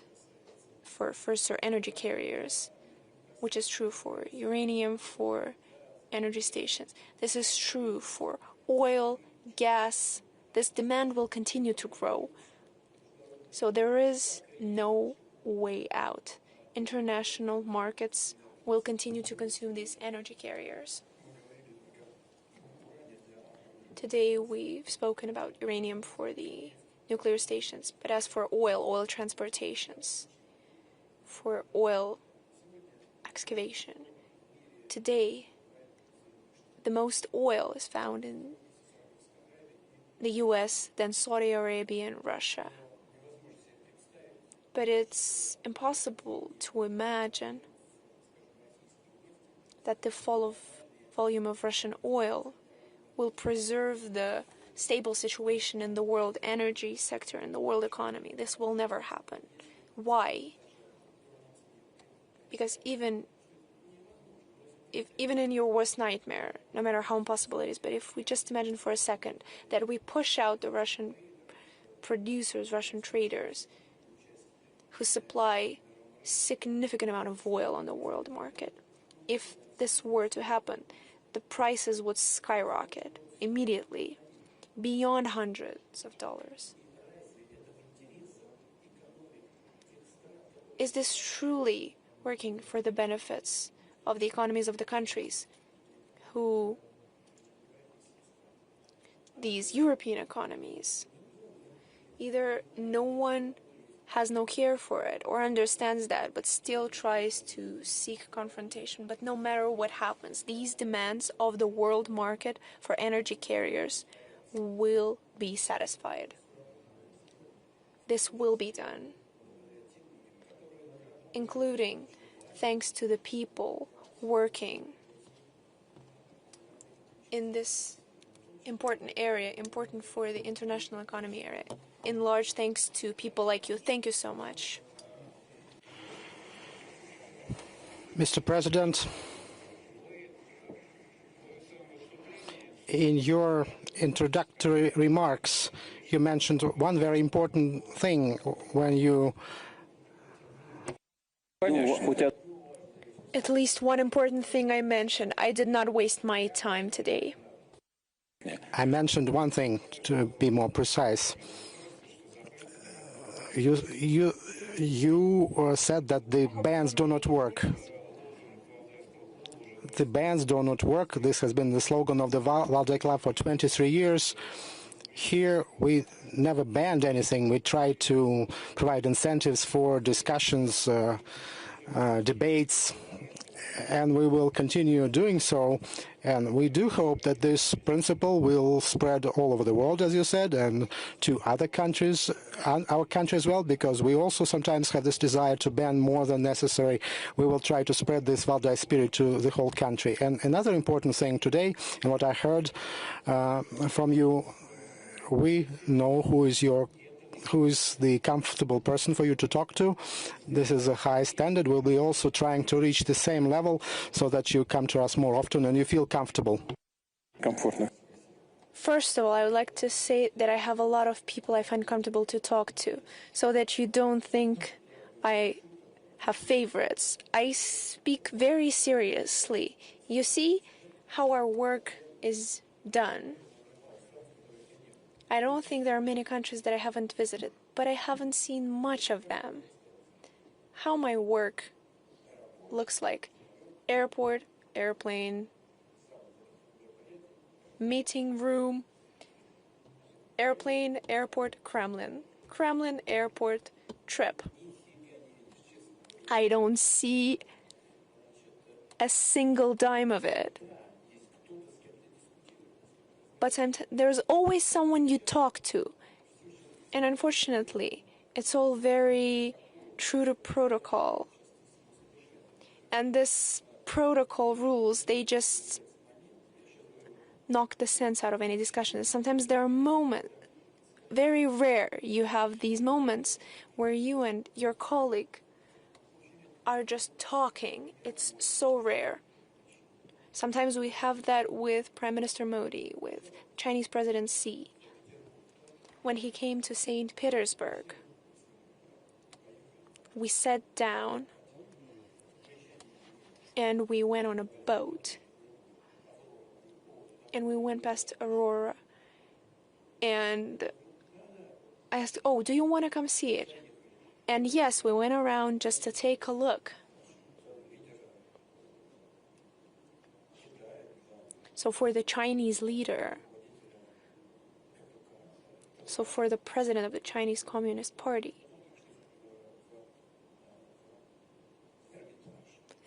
for first energy carriers, which is true for uranium, for energy stations, this is true for oil, gas. This demand will continue to grow. So there is no way out. International markets will continue to consume these energy carriers. Today we've spoken about uranium for the nuclear stations, but as for oil transportations, for oil excavation, today the most oil is found in the US, then Saudi Arabia and Russia. But it's impossible to imagine that the fall of volume of Russian oil will preserve the stable situation in the world energy sector and the world economy. This will never happen. Why? Because even in your worst nightmare, no matter how impossible it is, but if we just imagine for a second that we push out the Russian producers, Russian traders, who supply significant amount of oil on the world market, if this were to happen, the prices would skyrocket immediately, beyond hundreds of dollars. Is this truly working for the benefits of the economies of the countries who, these European economies, either no one has no care for it or understands that, but still tries to seek confrontation. But no matter what happens, these demands of the world market for energy carriers will be satisfied. This will be done, including thanks to the people working in this important area, important for the international economy area. In large thanks to people like you. Thank you so much. Mr. President, in your introductory remarks, you mentioned one very important thing when you... At least one important thing I mentioned. I did not waste my time today. I mentioned one thing, to be more precise. You said that the bans do not work. The bans do not work. This has been the slogan of the Valdai Club for 23 years. Here, we never banned anything. We tried to provide incentives for discussions, debates, and we will continue doing so. And we do hope that this principle will spread all over the world, as you said, and to other countries, and our country as well, because we also sometimes have this desire to ban more than necessary. We will try to spread this Valdai spirit to the whole country. And another important thing today, and what I heard from you, we know who is the comfortable person for you to talk to. This is a high standard. We'll be also trying to reach the same level so that you come to us more often and you feel comfortable. First of all, I would like to say that I have a lot of people I find comfortable to talk to, so that you don't think I have favorites. I speak very seriously. You see how our work is done. I don't think there are many countries that I haven't visited, but I haven't seen much of them. How my work looks like. Airport, airplane, meeting room, airplane, airport, Kremlin, Kremlin, airport, trip. I don't see a single dime of it. But there's always someone you talk to. And unfortunately, it's all very true to protocol. And this protocol rules, they just knock the sense out of any discussion. Sometimes there are moments, very rare, you have these moments where you and your colleague are just talking. It's so rare. Sometimes we have that with Prime Minister Modi, with Chinese President Xi, when he came to St. Petersburg. We sat down and we went on a boat. And we went past Aurora. And I asked, oh, do you want to come see it? And yes, we went around just to take a look. So for the Chinese leader, so for the president of the Chinese Communist Party,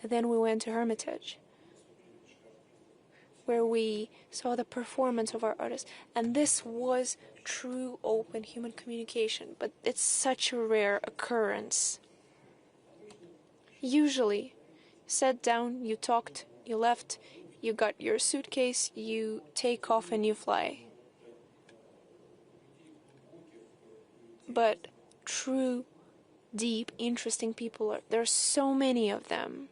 and then we went to Hermitage, where we saw the performance of our artists. And this was true open human communication, but it's such a rare occurrence. Usually, sat down, you talked, you left, you got your suitcase, you take off and you fly. But true, deep, interesting people, there are so many of them.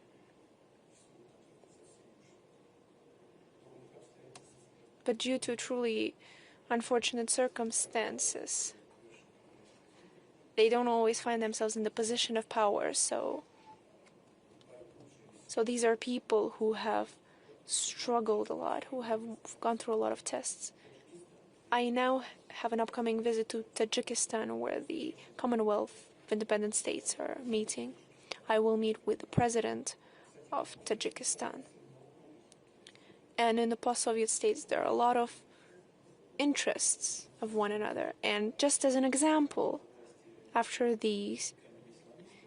But due to truly unfortunate circumstances, they don't always find themselves in the position of power. So these are people who have struggled a lot, who have gone through a lot of tests. I now have an upcoming visit to Tajikistan, where the Commonwealth of Independent States are meeting. I will meet with the president of Tajikistan. And in the post-Soviet states, there are a lot of interests of one another. And just as an example, after the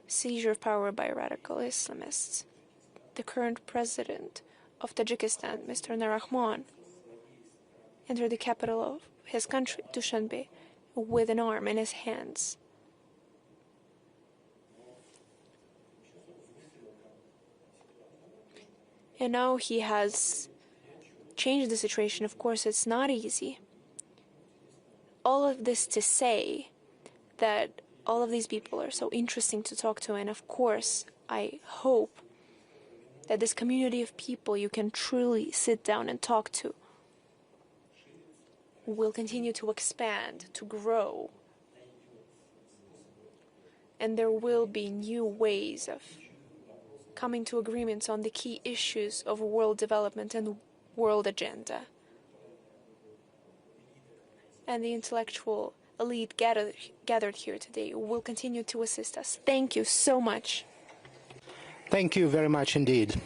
seizure of power by radical Islamists, the current president of Tajikistan, Mr. Narahman, entered the capital of his country, Dushanbe, with an arm in his hands. And now he has changed the situation. Of course, it's not easy. All of this to say that all of these people are so interesting to talk to, and of course, I hope that this community of people you can truly sit down and talk to will continue to expand, to grow. And there will be new ways of coming to agreements on the key issues of world development and world agenda. And the intellectual elite gathered here today will continue to assist us. Thank you so much. Thank you very much indeed.